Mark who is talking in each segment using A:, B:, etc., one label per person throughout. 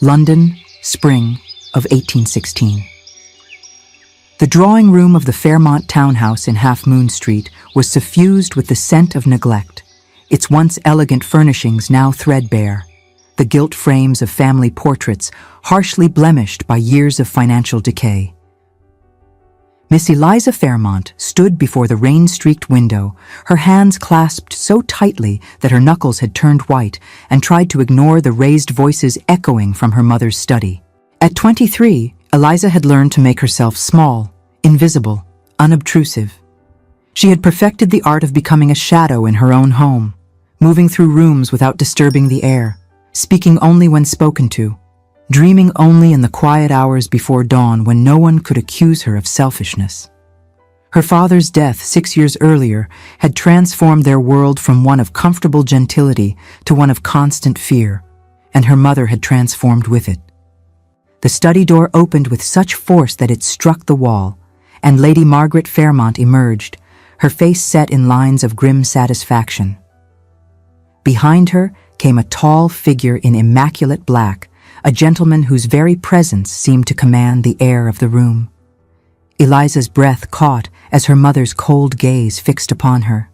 A: London, spring of 1816. The drawing room of the Fairmont townhouse in Half Moon Street was suffused with the scent of neglect, its once elegant furnishings now threadbare, the gilt frames of family portraits harshly blemished by years of financial decay. Miss Eliza Fairmont stood before the rain-streaked window, her hands clasped so tightly that her knuckles had turned white, and tried to ignore the raised voices echoing from her mother's study. At 23, Eliza had learned to make herself small, invisible, unobtrusive. She had perfected the art of becoming a shadow in her own home, moving through rooms without disturbing the air, speaking only when spoken to, dreaming only in the quiet hours before dawn when no one could accuse her of selfishness. Her father's death 6 years earlier had transformed their world from one of comfortable gentility to one of constant fear, and her mother had transformed with it. The study door opened with such force that it struck the wall, and Lady Margaret Fairmont emerged, her face set in lines of grim satisfaction. Behind her came a tall figure in immaculate black, a gentleman whose very presence seemed to command the air of the room. Eliza's breath caught as her mother's cold gaze fixed upon her.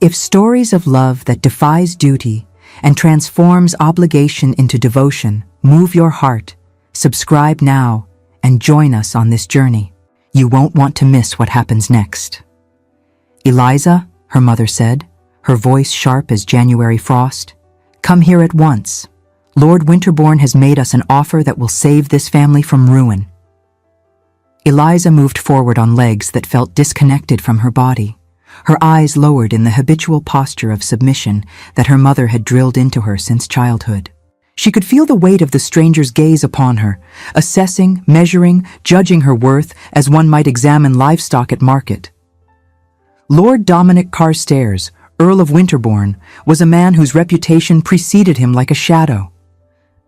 A: If stories of love that defies duty and transforms obligation into devotion move your heart, subscribe now and join us on this journey. You won't want to miss what happens next. Eliza, her mother said, her voice sharp as January frost, come here at once. Lord Winterbourne has made us an offer that will save this family from ruin. Eliza moved forward on legs that felt disconnected from her body, her eyes lowered in the habitual posture of submission that her mother had drilled into her since childhood. She could feel the weight of the stranger's gaze upon her, assessing, measuring, judging her worth as one might examine livestock at market. Lord Dominic Carstairs, Earl of Winterbourne, was a man whose reputation preceded him like a shadow.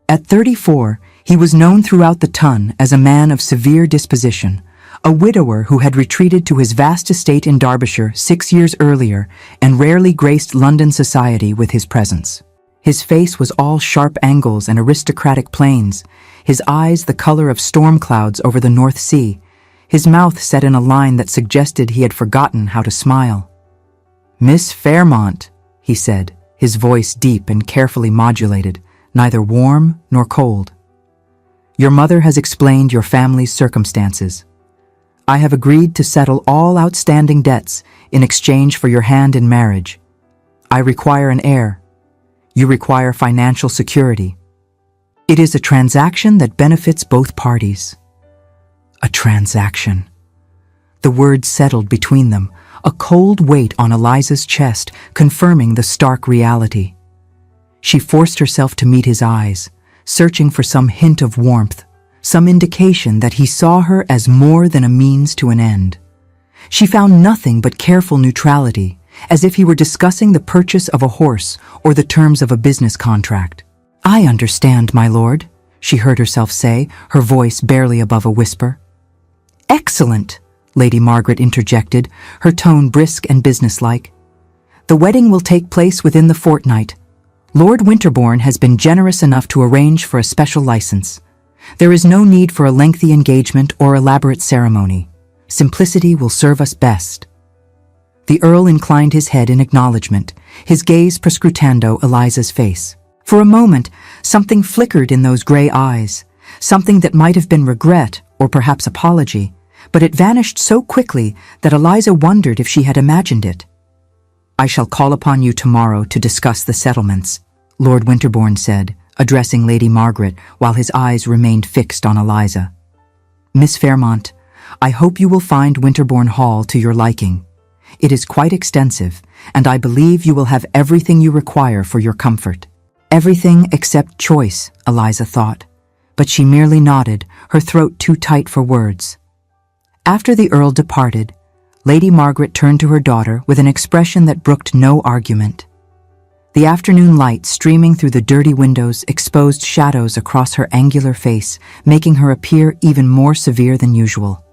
A: At 34, he was known throughout the ton as a man of severe disposition, a widower who had retreated to his vast estate in Derbyshire 6 years earlier and rarely graced London society with his presence. His face was all sharp angles and aristocratic planes, his eyes the color of storm clouds over the North Sea, his mouth set in a line that suggested he had forgotten how to smile. "Miss Fairmont," he said, his voice deep and carefully modulated, neither warm nor cold. "Your mother has explained your family's circumstances. I have agreed to settle all outstanding debts in exchange for your hand in marriage. I require an heir. You require financial security. It is a transaction that benefits both parties." A transaction. The word settled between them, a cold weight on Eliza's chest, confirming the stark reality. She forced herself to meet his eyes, searching for some hint of warmth, some indication that he saw her as more than a means to an end. She found nothing but careful neutrality, as if he were discussing the purchase of a horse or the terms of a business contract. "I understand, my lord," she heard herself say, her voice barely above a whisper. "Excellent," Lady Margaret interjected, her tone brisk and businesslike. "The wedding will take place within the fortnight. Lord Winterbourne has been generous enough to arrange for a special license. There is no need for a lengthy engagement or elaborate ceremony. Simplicity will serve us best." The Earl inclined his head in acknowledgement, his gaze proscrutando Eliza's face. For a moment, something flickered in those gray eyes, something that might have been regret or perhaps apology, but it vanished so quickly that Eliza wondered if she had imagined it. "I shall call upon you tomorrow to discuss the settlements," Lord Winterbourne said, addressing Lady Margaret while his eyes remained fixed on Eliza. "Miss Fairmont, I hope you will find Winterbourne Hall to your liking. It is quite extensive, and I believe you will have everything you require for your comfort." Everything except choice, Eliza thought, but she merely nodded, her throat too tight for words. After the Earl departed, Lady Margaret turned to her daughter with an expression that brooked no argument. The afternoon light streaming through the dirty windows exposed shadows across her angular face, making her appear even more severe than usual.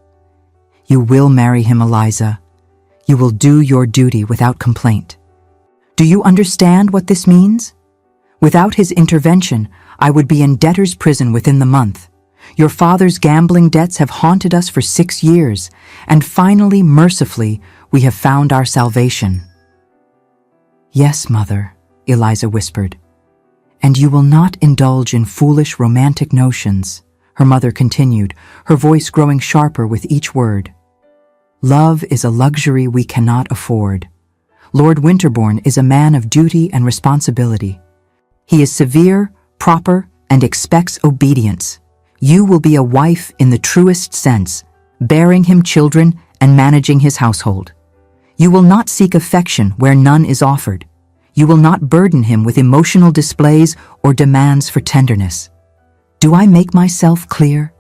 A: "You will marry him, Eliza. You will do your duty without complaint. Do you understand what this means? Without his intervention, I would be in debtor's prison within the month. Your father's gambling debts have haunted us for 6 years, and finally, mercifully, we have found our salvation." "Yes, mother," Eliza whispered. "And you will not indulge in foolish romantic notions," her mother continued, her voice growing sharper with each word. "Love is a luxury we cannot afford. Lord Winterbourne is a man of duty and responsibility. He is severe, proper, and expects obedience. You will be a wife in the truest sense, bearing him children and managing his household. You will not seek affection where none is offered. You will not burden him with emotional displays or demands for tenderness. Do I make myself clear?"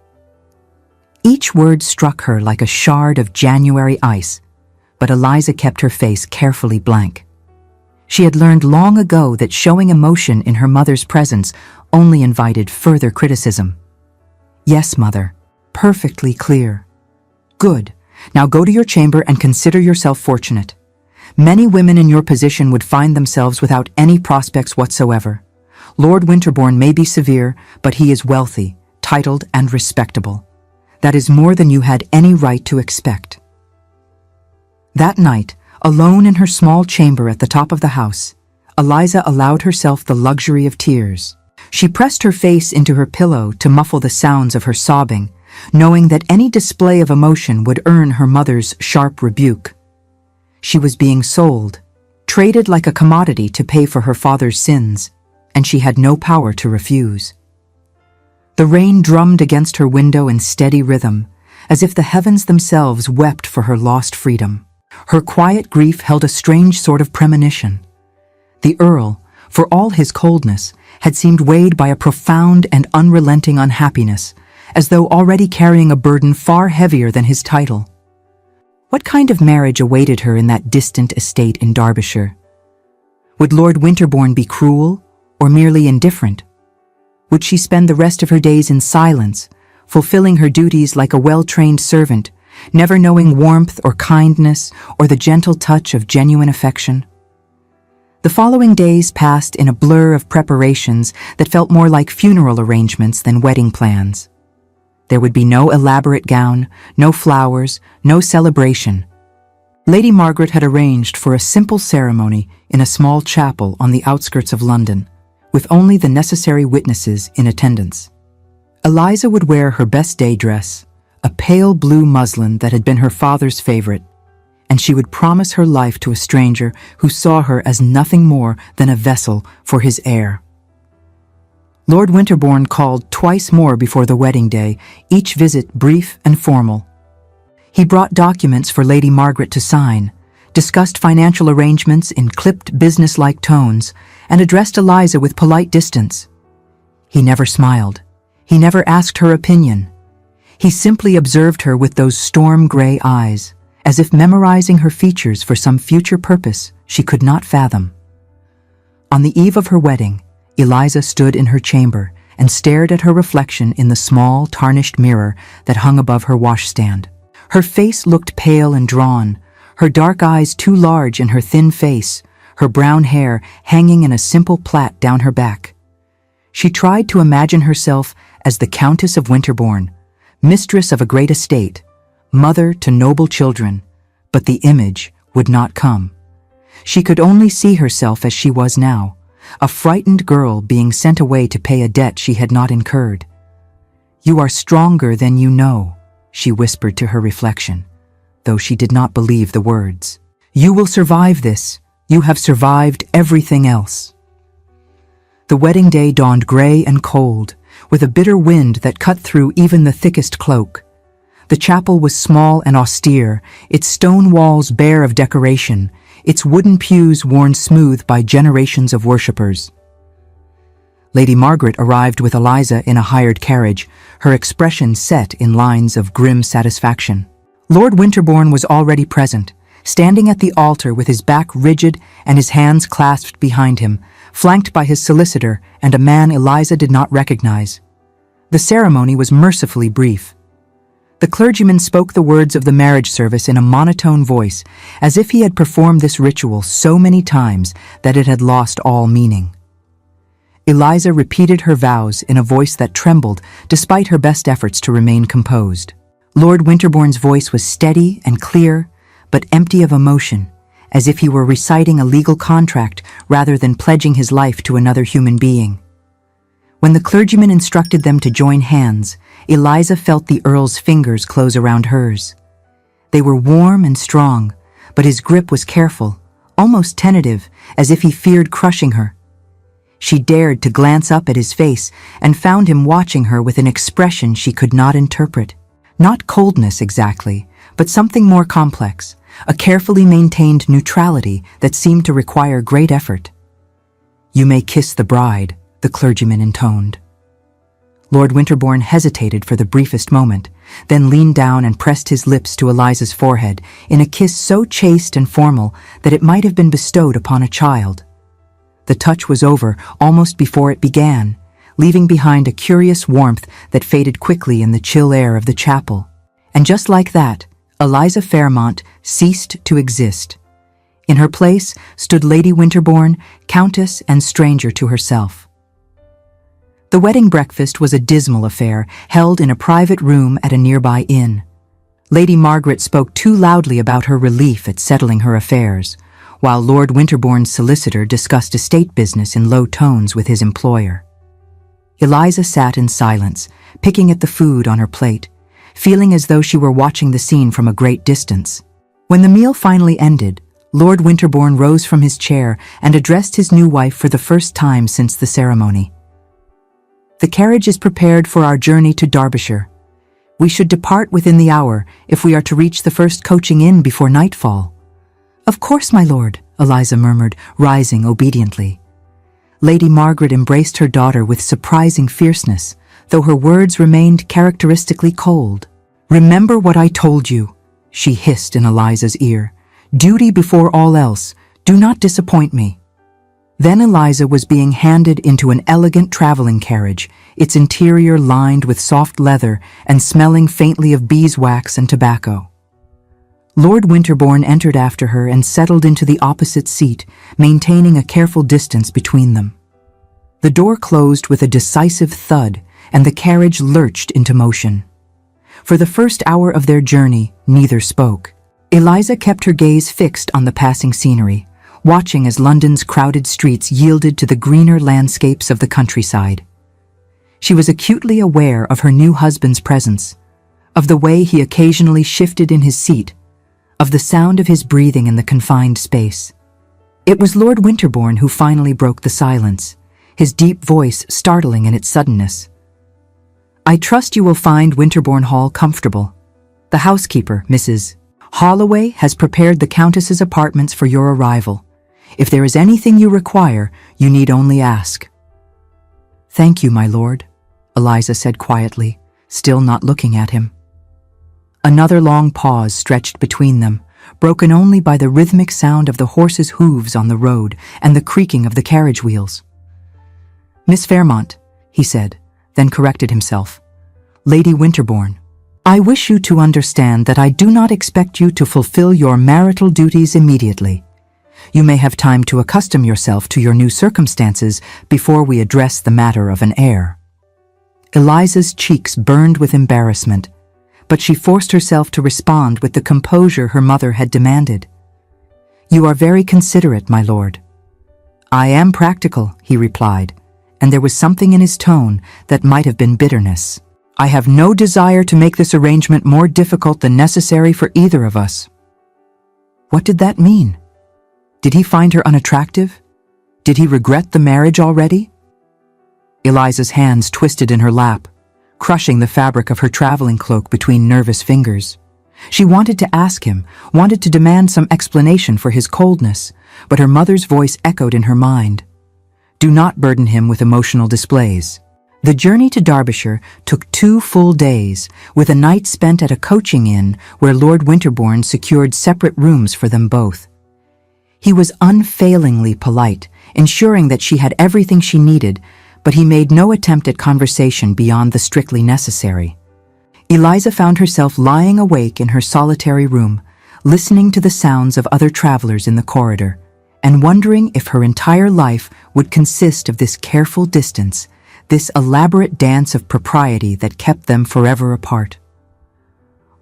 A: Each word struck her like a shard of January ice, but Eliza kept her face carefully blank. She had learned long ago that showing emotion in her mother's presence only invited further criticism. "Yes, mother, perfectly clear." "Good. Now go to your chamber and consider yourself fortunate. Many women in your position would find themselves without any prospects whatsoever. Lord Winterbourne may be severe, but he is wealthy, titled, and respectable. That is more than you had any right to expect." That night, alone in her small chamber at the top of the house, Eliza allowed herself the luxury of tears. She pressed her face into her pillow to muffle the sounds of her sobbing, knowing that any display of emotion would earn her mother's sharp rebuke. She was being sold, traded like a commodity to pay for her father's sins, and she had no power to refuse. The rain drummed against her window in steady rhythm, as if the heavens themselves wept for her lost freedom. Her quiet grief held a strange sort of premonition. The Earl, for all his coldness, had seemed weighed by a profound and unrelenting unhappiness, as though already carrying a burden far heavier than his title. What kind of marriage awaited her in that distant estate in Derbyshire? Would Lord Winterbourne be cruel, or merely indifferent? Would she spend the rest of her days in silence, fulfilling her duties like a well-trained servant, never knowing warmth or kindness or the gentle touch of genuine affection? The following days passed in a blur of preparations that felt more like funeral arrangements than wedding plans. There would be no elaborate gown, no flowers, no celebration. Lady Margaret had arranged for a simple ceremony in a small chapel on the outskirts of London, with only the necessary witnesses in attendance. Eliza would wear her best day dress, a pale blue muslin that had been her father's favorite, and she would promise her life to a stranger who saw her as nothing more than a vessel for his heir. Lord Winterbourne called twice more before the wedding day, each visit brief and formal. He brought documents for Lady Margaret to sign, discussed financial arrangements in clipped business-like tones, and addressed Eliza with polite distance. He never smiled. He never asked her opinion. He simply observed her with those storm-gray eyes, as if memorizing her features for some future purpose she could not fathom. On the eve of her wedding, Eliza stood in her chamber and stared at her reflection in the small, tarnished mirror that hung above her washstand. Her face looked pale and drawn, her dark eyes too large in her thin face, her brown hair hanging in a simple plait down her back. She tried to imagine herself as the Countess of Winterbourne, mistress of a great estate, mother to noble children, but the image would not come. She could only see herself as she was now, a frightened girl being sent away to pay a debt she had not incurred. "You are stronger than you know," she whispered to her reflection, though she did not believe the words. "You will survive this. You have survived everything else." The wedding day dawned gray and cold, with a bitter wind that cut through even the thickest cloak. The chapel was small and austere, its stone walls bare of decoration, its wooden pews worn smooth by generations of worshippers. Lady Margaret arrived with Eliza in a hired carriage, her expression set in lines of grim satisfaction. Lord Winterbourne was already present, standing at the altar with his back rigid and his hands clasped behind him, flanked by his solicitor and a man Eliza did not recognize. The ceremony was mercifully brief. The clergyman spoke the words of the marriage service in a monotone voice, as if he had performed this ritual so many times that it had lost all meaning. Eliza repeated her vows in a voice that trembled despite her best efforts to remain composed. Lord Winterbourne's voice was steady and clear, but empty of emotion, as if he were reciting a legal contract rather than pledging his life to another human being. When the clergyman instructed them to join hands, Eliza felt the Earl's fingers close around hers. They were warm and strong, but his grip was careful, almost tentative, as if he feared crushing her. She dared to glance up at his face and found him watching her with an expression she could not interpret. Not coldness exactly, but something more complex, a carefully maintained neutrality that seemed to require great effort. "You may kiss the bride," the clergyman intoned. Lord Winterbourne hesitated for the briefest moment, then leaned down and pressed his lips to Eliza's forehead in a kiss so chaste and formal that it might have been bestowed upon a child. The touch was over almost before it began, leaving behind a curious warmth that faded quickly in the chill air of the chapel. And just like that, Eliza Fairmont ceased to exist. In her place stood Lady Winterbourne, countess and stranger to herself. The wedding breakfast was a dismal affair, held in a private room at a nearby inn. Lady Margaret spoke too loudly about her relief at settling her affairs, while Lord Winterbourne's solicitor discussed estate business in low tones with his employer. Eliza sat in silence, picking at the food on her plate, feeling as though she were watching the scene from a great distance. When the meal finally ended, Lord Winterbourne rose from his chair and addressed his new wife for the first time since the ceremony. "The carriage is prepared for our journey to Derbyshire. We should depart within the hour if we are to reach the first coaching inn before nightfall." "Of course, my lord," Eliza murmured, rising obediently. Lady Margaret embraced her daughter with surprising fierceness, though her words remained characteristically cold. "Remember what I told you," she hissed in Eliza's ear. "Duty before all else. Do not disappoint me." Then Eliza was being handed into an elegant traveling carriage, its interior lined with soft leather and smelling faintly of beeswax and tobacco. Lord Winterbourne entered after her and settled into the opposite seat, maintaining a careful distance between them. The door closed with a decisive thud, and the carriage lurched into motion. For the first hour of their journey, neither spoke. Eliza kept her gaze fixed on the passing scenery, watching as London's crowded streets yielded to the greener landscapes of the countryside. She was acutely aware of her new husband's presence, of the way he occasionally shifted in his seat, of the sound of his breathing in the confined space. It was Lord Winterbourne who finally broke the silence, his deep voice startling in its suddenness. "I trust you will find Winterbourne Hall comfortable. The housekeeper, Mrs. Holloway, has prepared the Countess's apartments for your arrival. If there is anything you require, you need only ask." "Thank you, my lord," Eliza said quietly, still not looking at him. Another long pause stretched between them, broken only by the rhythmic sound of the horses' hooves on the road and the creaking of the carriage wheels. "Miss Fairmont," he said, then corrected himself. "Lady Winterbourne, I wish you to understand that I do not expect you to fulfill your marital duties immediately. You may have time to accustom yourself to your new circumstances before we address the matter of an heir." Eliza's cheeks burned with embarrassment, but she forced herself to respond with the composure her mother had demanded. "You are very considerate, my lord." "I am practical," he replied, and there was something in his tone that might have been bitterness. "I have no desire to make this arrangement more difficult than necessary for either of us." What did that mean? Did he find her unattractive? Did he regret the marriage already? Eliza's hands twisted in her lap, crushing the fabric of her traveling cloak between nervous fingers. She wanted to ask him, wanted to demand some explanation for his coldness, but her mother's voice echoed in her mind. Do not burden him with emotional displays. The journey to Derbyshire took 2 full days, with a night spent at a coaching inn where Lord Winterbourne secured separate rooms for them both. He was unfailingly polite, ensuring that she had everything she needed, but he made no attempt at conversation beyond the strictly necessary. Eliza found herself lying awake in her solitary room, listening to the sounds of other travelers in the corridor, and wondering if her entire life would consist of this careful distance, this elaborate dance of propriety that kept them forever apart.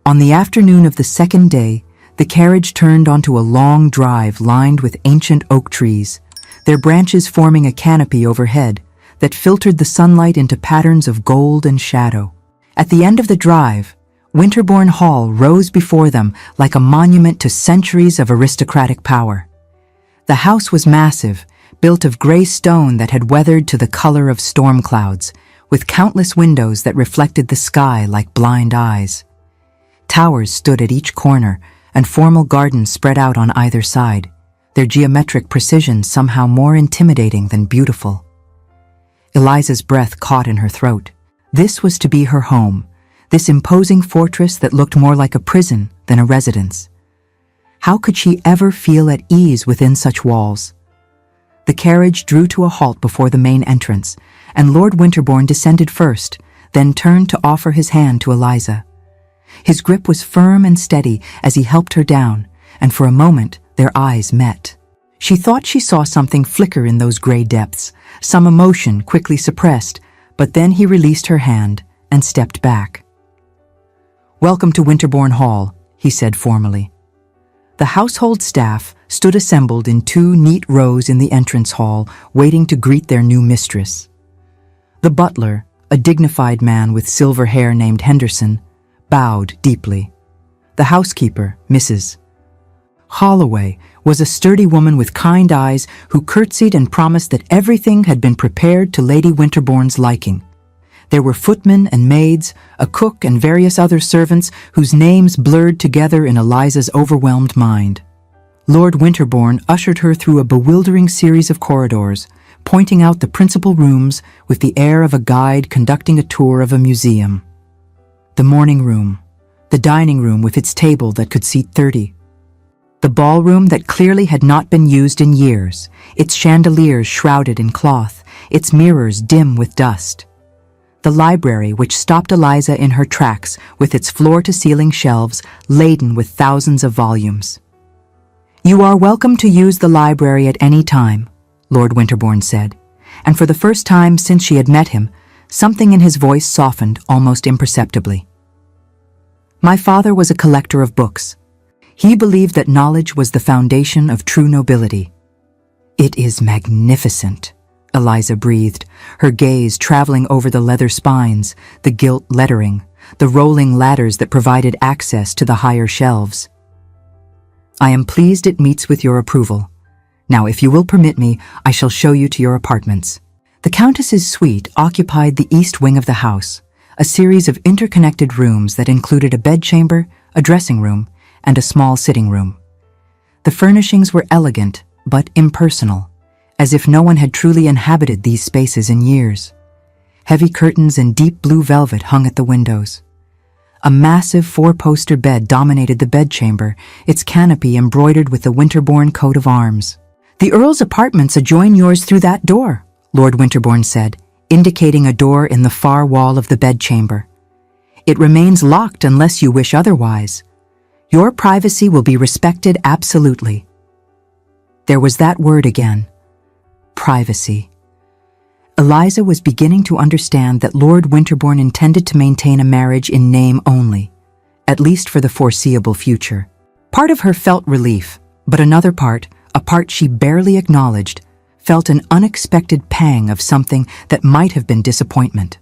A: On the afternoon of the second day, the carriage turned onto a long drive lined with ancient oak trees, their branches forming a canopy overhead that filtered the sunlight into patterns of gold and shadow. At the end of the drive, Winterbourne Hall rose before them like a monument to centuries of aristocratic power. The house was massive, built of gray stone that had weathered to the color of storm clouds, with countless windows that reflected the sky like blind eyes. Towers stood at each corner, and formal gardens spread out on either side, their geometric precision somehow more intimidating than beautiful. Eliza's breath caught in her throat. This was to be her home, this imposing fortress that looked more like a prison than a residence. How could she ever feel at ease within such walls? The carriage drew to a halt before the main entrance, and Lord Winterbourne descended first, then turned to offer his hand to Eliza. His grip was firm and steady as he helped her down, and for a moment their eyes met. She thought she saw something flicker in those gray depths, some emotion quickly suppressed, but then he released her hand and stepped back. "Welcome to Winterbourne Hall," he said formally. The household staff stood assembled in 2 neat rows in the entrance hall, waiting to greet their new mistress. The butler, a dignified man with silver hair named Henderson, bowed deeply. The housekeeper, Mrs. Holloway, was a sturdy woman with kind eyes who curtsied and promised that everything had been prepared to Lady Winterbourne's liking. There were footmen and maids, a cook and various other servants whose names blurred together in Eliza's overwhelmed mind. Lord Winterbourne ushered her through a bewildering series of corridors, pointing out the principal rooms with the air of a guide conducting a tour of a museum. The morning room, the dining room with its table that could seat 30, the ballroom that clearly had not been used in years, its chandeliers shrouded in cloth, its mirrors dim with dust. The library, which stopped Eliza in her tracks with its floor-to-ceiling shelves laden with thousands of volumes. "You are welcome to use the library at any time," Lord Winterbourne said, and for the first time since she had met him, something in his voice softened almost imperceptibly. "My father was a collector of books. He believed that knowledge was the foundation of true nobility." "It is magnificent," Eliza breathed, her gaze traveling over the leather spines, the gilt lettering, the rolling ladders that provided access to the higher shelves. "I am pleased it meets with your approval. Now, if you will permit me, I shall show you to your apartments." The Countess's suite occupied the east wing of the house, a series of interconnected rooms that included a bedchamber, a dressing room, and a small sitting room. The furnishings were elegant, but impersonal, as if no one had truly inhabited these spaces in years. Heavy curtains and deep blue velvet hung at the windows. A massive 4-poster bed dominated the bedchamber, its canopy embroidered with the Winterbourne coat of arms. "The Earl's apartments adjoin yours through that door," Lord Winterbourne said, indicating a door in the far wall of the bedchamber. "It remains locked unless you wish otherwise. Your privacy will be respected absolutely." There was that word again. Privacy. Eliza was beginning to understand that Lord Winterbourne intended to maintain a marriage in name only, at least for the foreseeable future. Part of her felt relief, but another part, a part she barely acknowledged, felt an unexpected pang of something that might have been disappointment.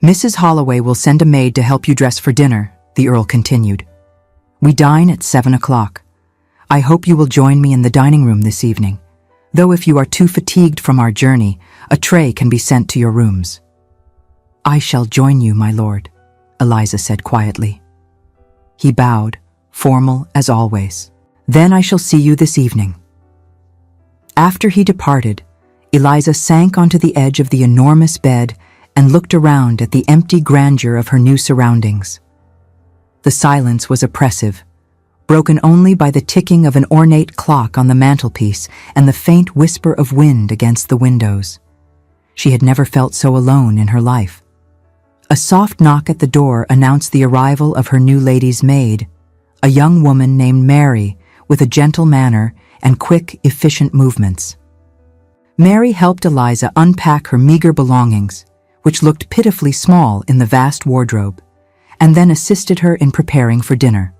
A: "Mrs. Holloway will send a maid to help you dress for dinner," the Earl continued. "We dine at 7 o'clock. I hope you will join me in the dining room this evening, though if you are too fatigued from our journey, a tray can be sent to your rooms." "I shall join you, my lord," Eliza said quietly. He bowed, formal as always. "Then I shall see you this evening." After he departed, Eliza sank onto the edge of the enormous bed and looked around at the empty grandeur of her new surroundings. The silence was oppressive, broken only by the ticking of an ornate clock on the mantelpiece and the faint whisper of wind against the windows. She had never felt so alone in her life. A soft knock at the door announced the arrival of her new lady's maid, a young woman named Mary, with a gentle manner and quick, efficient movements. Mary helped Eliza unpack her meager belongings, which looked pitifully small in the vast wardrobe, and then assisted her in preparing for dinner.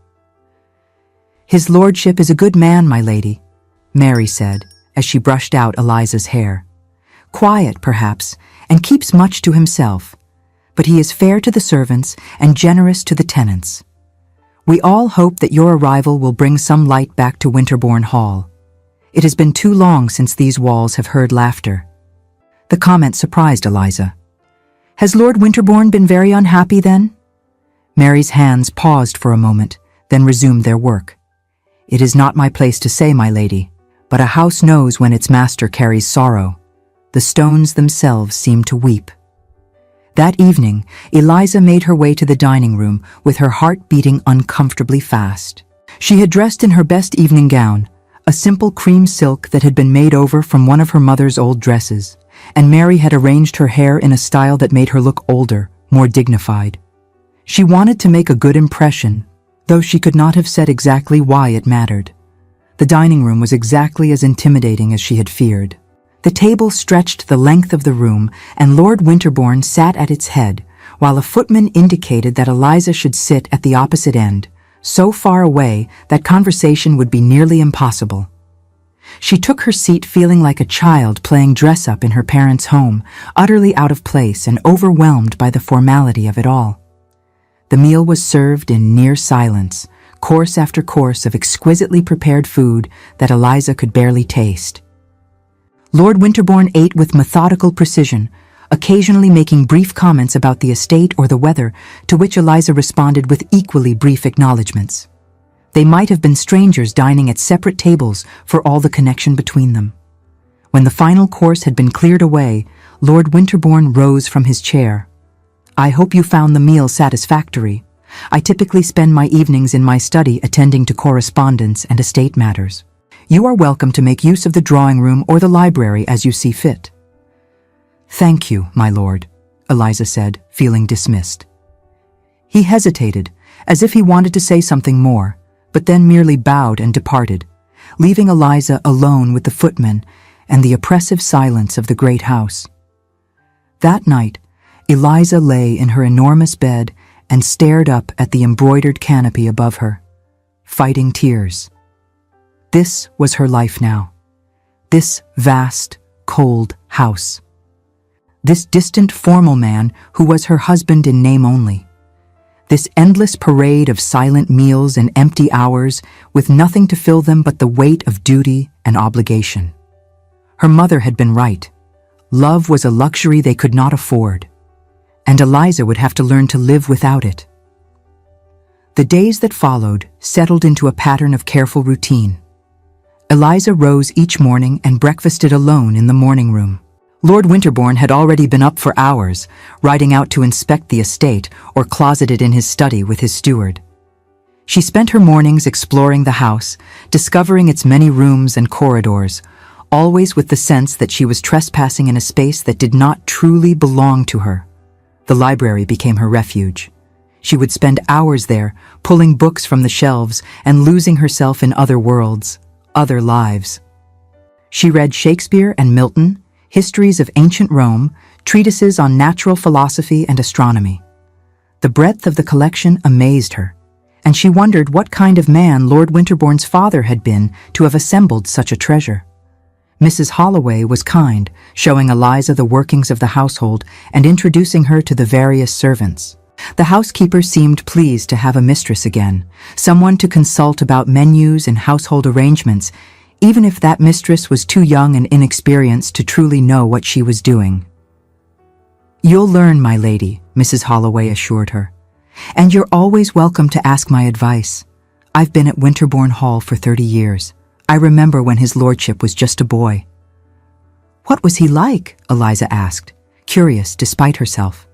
A: "His lordship is a good man, my lady," Mary said, as she brushed out Eliza's hair. "Quiet, perhaps, and keeps much to himself, but he is fair to the servants and generous to the tenants. We all hope that your arrival will bring some light back to Winterbourne Hall. It has been too long since these walls have heard laughter." The comment surprised Eliza. "Has Lord Winterbourne been very unhappy then?" Mary's hands paused for a moment, then resumed their work. "It is not my place to say, my lady, but a house knows when its master carries sorrow. The stones themselves seem to weep." That evening, Eliza made her way to the dining room with her heart beating uncomfortably fast. She had dressed in her best evening gown, a simple cream silk that had been made over from one of her mother's old dresses, and Mary had arranged her hair in a style that made her look older, more dignified. She wanted to make a good impression, though she could not have said exactly why it mattered. The dining room was exactly as intimidating as she had feared. The table stretched the length of the room, and Lord Winterbourne sat at its head, while a footman indicated that Eliza should sit at the opposite end, so far away that conversation would be nearly impossible. She took her seat feeling like a child playing dress-up in her parents' home, utterly out of place and overwhelmed by the formality of it all. The meal was served in near silence, course after course of exquisitely prepared food that Eliza could barely taste. Lord Winterbourne ate with methodical precision, occasionally making brief comments about the estate or the weather, to which Eliza responded with equally brief acknowledgments. They might have been strangers dining at separate tables for all the connection between them. When the final course had been cleared away, Lord Winterbourne rose from his chair. "I hope you found the meal satisfactory. I typically spend my evenings in my study attending to correspondence and estate matters. You are welcome to make use of the drawing room or the library as you see fit." "Thank you, my lord," Eliza said, feeling dismissed. He hesitated, as if he wanted to say something more, but then merely bowed and departed, leaving Eliza alone with the footman and the oppressive silence of the great house. That night, Eliza lay in her enormous bed and stared up at the embroidered canopy above her, fighting tears. This was her life now. This vast, cold house. This distant, formal man who was her husband in name only. This endless parade of silent meals and empty hours with nothing to fill them but the weight of duty and obligation. Her mother had been right. Love was a luxury they could not afford, and Eliza would have to learn to live without it. The days that followed settled into a pattern of careful routine. Eliza rose each morning and breakfasted alone in the morning room. Lord Winterbourne had already been up for hours, riding out to inspect the estate or closeted in his study with his steward. She spent her mornings exploring the house, discovering its many rooms and corridors, always with the sense that she was trespassing in a space that did not truly belong to her. The library became her refuge. She would spend hours there, pulling books from the shelves and losing herself in other worlds, other lives. She read Shakespeare and Milton, histories of ancient Rome, treatises on natural philosophy and astronomy. The breadth of the collection amazed her, and she wondered what kind of man Lord Winterbourne's father had been to have assembled such a treasure. Mrs. Holloway was kind, showing Eliza the workings of the household and introducing her to the various servants. The housekeeper seemed pleased to have a mistress again, someone to consult about menus and household arrangements, even if that mistress was too young and inexperienced to truly know what she was doing. "You'll learn, my lady," Mrs. Holloway assured her, "and you're always welcome to ask my advice. I've been at Winterbourne Hall for 30 years. I remember when his lordship was just a boy." "What was he like?" Eliza asked, curious despite herself.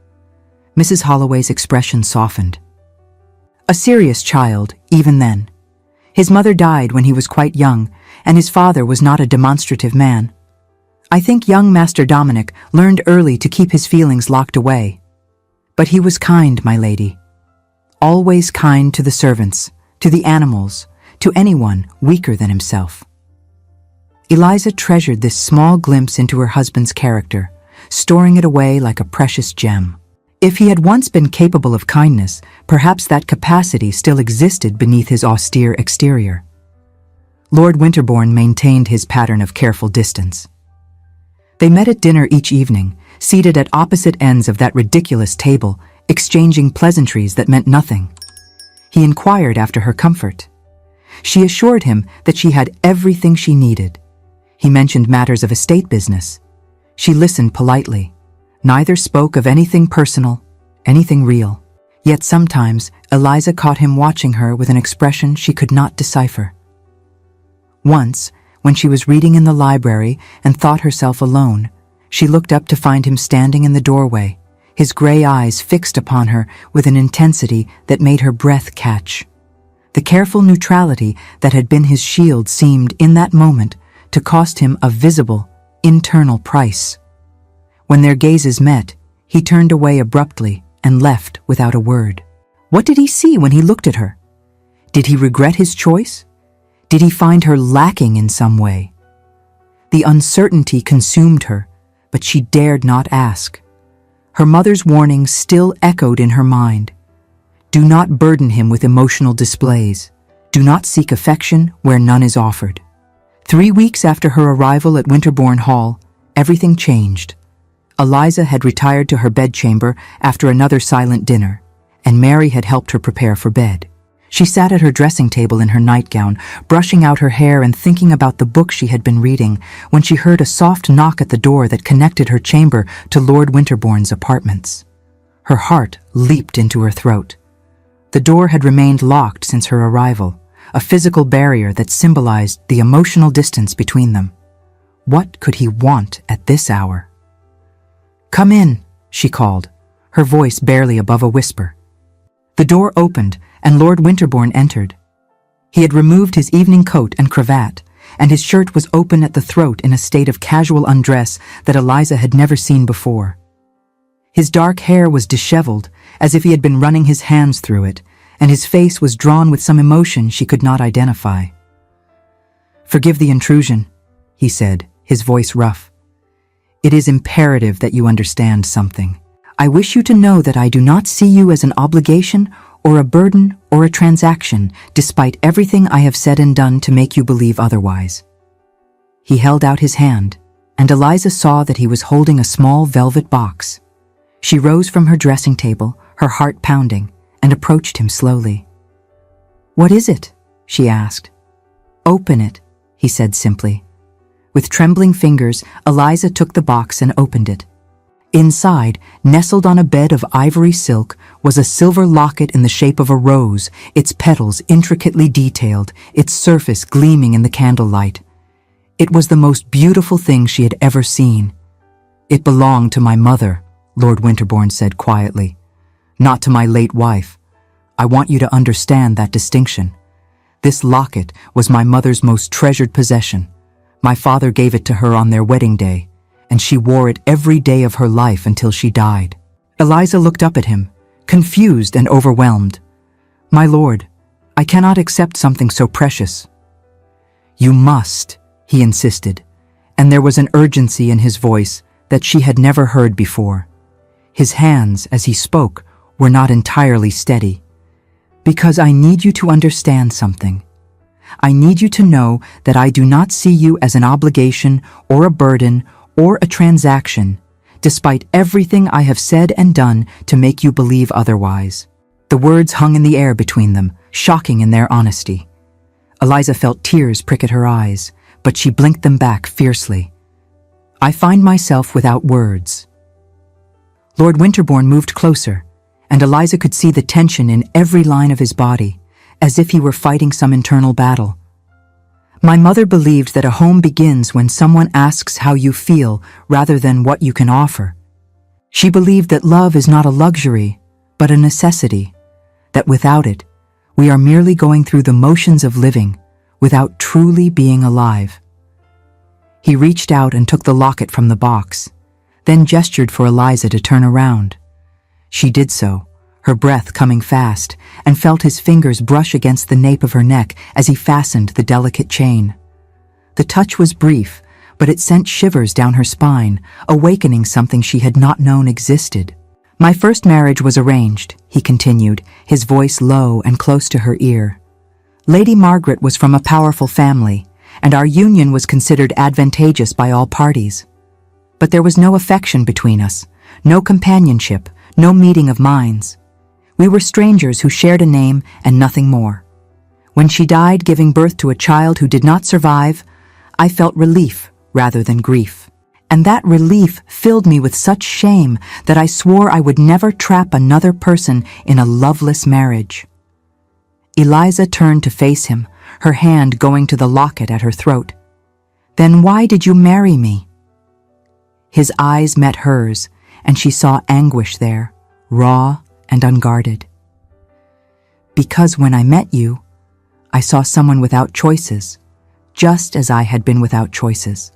A: Mrs. Holloway's expression softened. "A serious child, even then. His mother died when he was quite young, and his father was not a demonstrative man. I think young Master Dominic learned early to keep his feelings locked away. But he was kind, my lady. Always kind to the servants, to the animals, to anyone weaker than himself." Eliza treasured this small glimpse into her husband's character, storing it away like a precious gem. If he had once been capable of kindness, perhaps that capacity still existed beneath his austere exterior. Lord Winterbourne maintained his pattern of careful distance. They met at dinner each evening, seated at opposite ends of that ridiculous table, exchanging pleasantries that meant nothing. He inquired after her comfort. She assured him that she had everything she needed. He mentioned matters of estate business. She listened politely. Neither spoke of anything personal, anything real. Yet sometimes Eliza caught him watching her with an expression she could not decipher. Once, when she was reading in the library and thought herself alone, she looked up to find him standing in the doorway, his gray eyes fixed upon her with an intensity that made her breath catch. The careful neutrality that had been his shield seemed, in that moment, to cost him a visible, internal price. When their gazes met, he turned away abruptly and left without a word. What did he see when he looked at her? Did he regret his choice? Did he find her lacking in some way? The uncertainty consumed her, but she dared not ask. Her mother's warning still echoed in her mind. Do not burden him with emotional displays. Do not seek affection where none is offered. 3 weeks after her arrival at Winterbourne Hall, everything changed. Eliza had retired to her bedchamber after another silent dinner, and Mary had helped her prepare for bed. She sat at her dressing table in her nightgown, brushing out her hair and thinking about the book she had been reading, when she heard a soft knock at the door that connected her chamber to Lord Winterbourne's apartments. Her heart leaped into her throat. The door had remained locked since her arrival, a physical barrier that symbolized the emotional distance between them. What could he want at this hour? "Come in," she called, her voice barely above a whisper. The door opened, and Lord Winterbourne entered. He had removed his evening coat and cravat, and his shirt was open at the throat in a state of casual undress that Eliza had never seen before. His dark hair was disheveled, as if he had been running his hands through it, and his face was drawn with some emotion she could not identify. "Forgive the intrusion," he said, his voice rough. "It is imperative that you understand something. I wish you to know that I do not see you as an obligation or a burden or a transaction, despite everything I have said and done to make you believe otherwise." He held out his hand, and Eliza saw that he was holding a small velvet box. She rose from her dressing table, her heart pounding, and approached him slowly. "What is it?" she asked. "Open it," he said simply. With trembling fingers, Eliza took the box and opened it. Inside, nestled on a bed of ivory silk, was a silver locket in the shape of a rose, its petals intricately detailed, its surface gleaming in the candlelight. It was the most beautiful thing she had ever seen. "It belonged to my mother," Lord Winterbourne said quietly, "not to my late wife. I want you to understand that distinction. This locket was my mother's most treasured possession. My father gave it to her on their wedding day, and she wore it every day of her life until she died." Eliza looked up at him, confused and overwhelmed. "My lord, I cannot accept something so precious." "You must," he insisted, and there was an urgency in his voice that she had never heard before. His hands, as he spoke, were not entirely steady. "Because I need you to understand something. I need you to know that I do not see you as an obligation or a burden or a transaction, despite everything I have said and done to make you believe otherwise." The words hung in the air between them, shocking in their honesty. Eliza felt tears prick at her eyes, but she blinked them back fiercely. "I find myself without words." Lord Winterbourne moved closer, and Eliza could see the tension in every line of his body, as if he were fighting some internal battle. "My mother believed that a home begins when someone asks how you feel rather than what you can offer. She believed that love is not a luxury, but a necessity, that without it, we are merely going through the motions of living without truly being alive." He reached out and took the locket from the box, then gestured for Eliza to turn around. She did so, her breath coming fast, and felt his fingers brush against the nape of her neck as he fastened the delicate chain. The touch was brief, but it sent shivers down her spine, awakening something she had not known existed. My first marriage was arranged, he continued, his voice low and close to her ear. Lady Margaret was from a powerful family, and our union was considered advantageous by all parties. But there was no affection between us, no companionship, no meeting of minds. We were strangers who shared a name and nothing more. When she died, giving birth to a child who did not survive, I felt relief rather than grief. And that relief filled me with such shame that I swore I would never trap another person in a loveless marriage. Eliza turned to face him, her hand going to the locket at her throat. Then why did you marry me? His eyes met hers, and she saw anguish there, raw and unguarded. Because when I met you, I saw someone without choices, just as I had been without choices.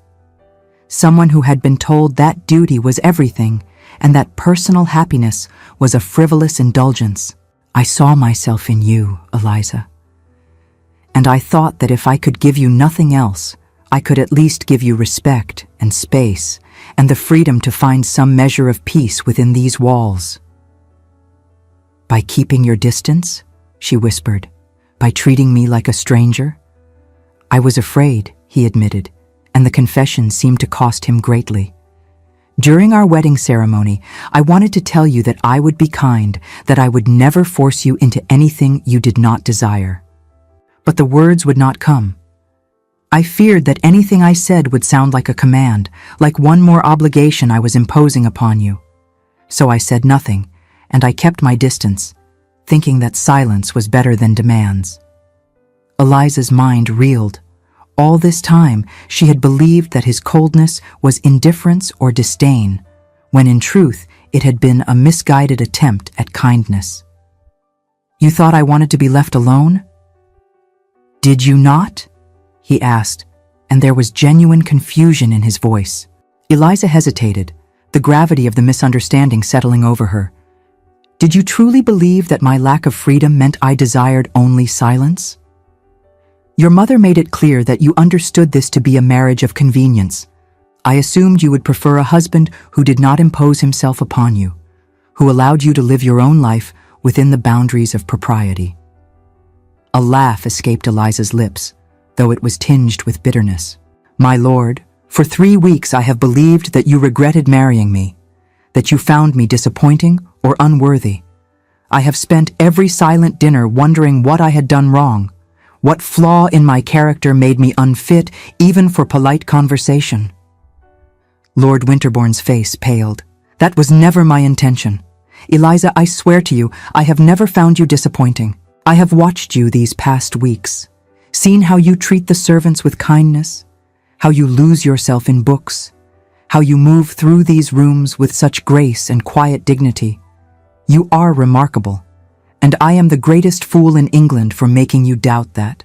A: Someone who had been told that duty was everything, and that personal happiness was a frivolous indulgence. I saw myself in you, Eliza. And I thought that if I could give you nothing else, I could at least give you respect and space, and the freedom to find some measure of peace within these walls. By keeping your distance, she whispered, by treating me like a stranger? I was afraid, he admitted, and the confession seemed to cost him greatly. During our wedding ceremony, I wanted to tell you that I would be kind, that I would never force you into anything you did not desire. But the words would not come. I feared that anything I said would sound like a command, like one more obligation I was imposing upon you. So I said nothing, and I kept my distance, thinking that silence was better than demands. Eliza's mind reeled. All this time, she had believed that his coldness was indifference or disdain, when in truth it had been a misguided attempt at kindness. You thought I wanted to be left alone? Did you not? He asked, and there was genuine confusion in his voice. Eliza hesitated, the gravity of the misunderstanding settling over her. Did you truly believe that my lack of freedom meant I desired only silence? Your mother made it clear that you understood this to be a marriage of convenience. I assumed you would prefer a husband who did not impose himself upon you, who allowed you to live your own life within the boundaries of propriety. A laugh escaped Eliza's lips, though it was tinged with bitterness. My lord, for 3 weeks I have believed that you regretted marrying me, that you found me disappointing or unworthy. I have spent every silent dinner wondering what I had done wrong. What flaw in my character made me unfit even for polite conversation? Lord Winterbourne's face paled. That was never my intention. Eliza, I swear to you, I have never found you disappointing. I have watched you these past weeks, seen how you treat the servants with kindness, how you lose yourself in books, how you move through these rooms with such grace and quiet dignity. You are remarkable. And I am the greatest fool in England for making you doubt that.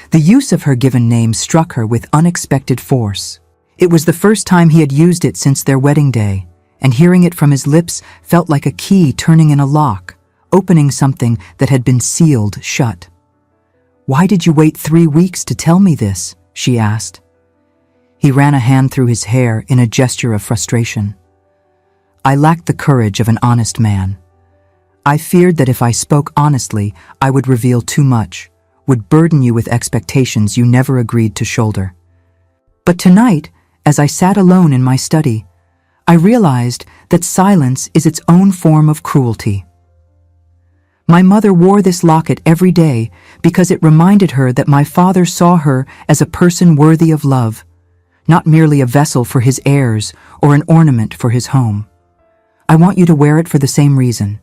A: The use of her given name struck her with unexpected force. It was the first time he had used it since their wedding day, and hearing it from his lips felt like a key turning in a lock, opening something that had been sealed shut. Why did you wait 3 weeks to tell me this? She asked. He ran a hand through his hair in a gesture of frustration. I lacked the courage of an honest man. I feared that if I spoke honestly, I would reveal too much, would burden you with expectations you never agreed to shoulder. But tonight, as I sat alone in my study, I realized that silence is its own form of cruelty. My mother wore this locket every day because it reminded her that my father saw her as a person worthy of love, not merely a vessel for his heirs or an ornament for his home. I want you to wear it for the same reason.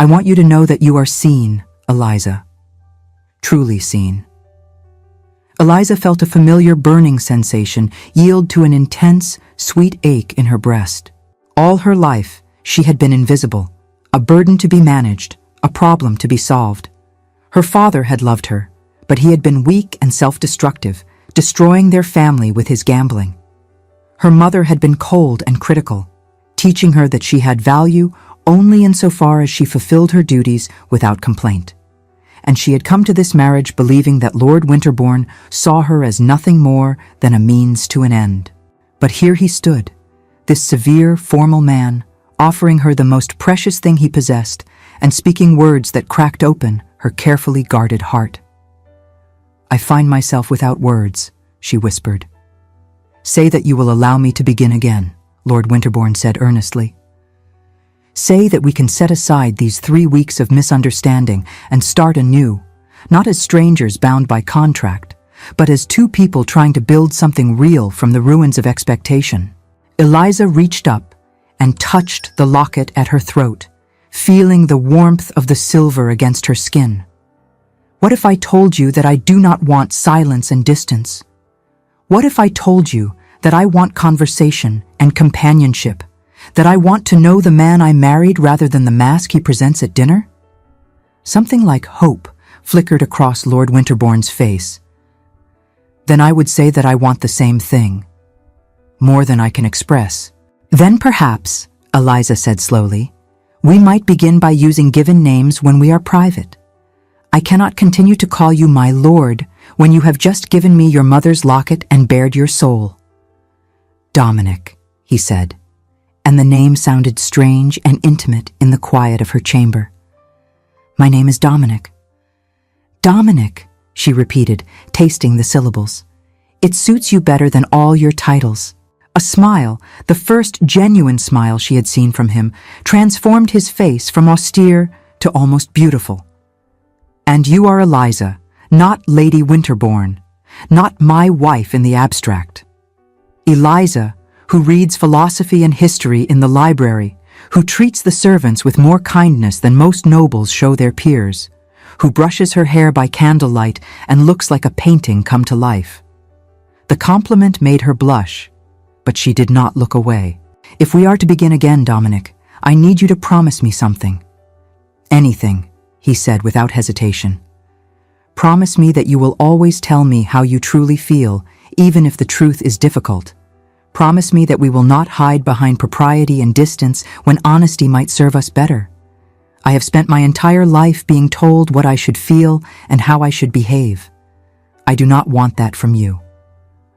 A: I want you to know that you are seen, Eliza. Truly seen. Eliza felt a familiar burning sensation yield to an intense, sweet ache in her breast. All her life, she had been invisible, a burden to be managed, a problem to be solved. Her father had loved her, but he had been weak and self-destructive, destroying their family with his gambling. Her mother had been cold and critical, teaching her that she had value only insofar as she fulfilled her duties without complaint. and she had come to this marriage believing that Lord Winterbourne saw her as nothing more than a means to an end. But here he stood, this severe, formal man, offering her the most precious thing he possessed and speaking words that cracked open her carefully guarded heart. "I find myself without words," she whispered. "Say that you will allow me to begin again," Lord Winterbourne said earnestly. "Say that we can set aside these 3 weeks of misunderstanding and start anew, not as strangers bound by contract, but as two people trying to build something real from the ruins of expectation." Eliza reached up and touched the locket at her throat, feeling the warmth of the silver against her skin. "What if I told you that I do not want silence and distance? What if I told you that I want conversation and companionship, that I want to know the man I married rather than the mask he presents at dinner?" Something like hope flickered across Lord Winterbourne's face. "Then I would say that I want the same thing, more than I can express." "Then perhaps," Eliza said slowly, "we might begin by using given names when we are private. I cannot continue to call you my lord when you have just given me your mother's locket and bared your soul." "Dominic," he said, and the name sounded strange and intimate in the quiet of her chamber. "My name is Dominic." "Dominic," she repeated, tasting the syllables. "It suits you better than all your titles." A smile, the first genuine smile she had seen from him, transformed his face from austere to almost beautiful. "And you are Eliza, not Lady Winterbourne, not my wife in the abstract. Eliza, who reads philosophy and history in the library, who treats the servants with more kindness than most nobles show their peers, who brushes her hair by candlelight and looks like a painting come to life." The compliment made her blush, but she did not look away. "If we are to begin again, Dominic, I need you to promise me something." "Anything," he said without hesitation. "Promise me that you will always tell me how you truly feel, even if the truth is difficult. Promise me that we will not hide behind propriety and distance when honesty might serve us better. I have spent my entire life being told what I should feel and how I should behave. I do not want that from you.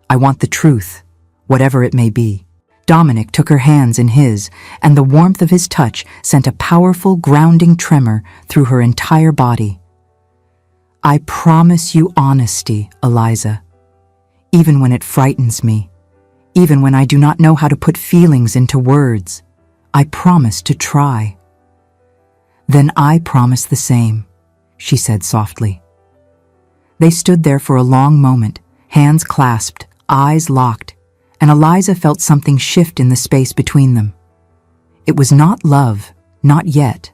A: I want the truth, whatever it may be." Dominic took her hands in his, and the warmth of his touch sent a powerful, grounding tremor through her entire body. "I promise you honesty, Eliza, even when it frightens me, even when I do not know how to put feelings into words. I promise to try." "Then I promise the same," she said softly. They stood there for a long moment, hands clasped, eyes locked, and Eliza felt something shift in the space between them. It was not love, not yet,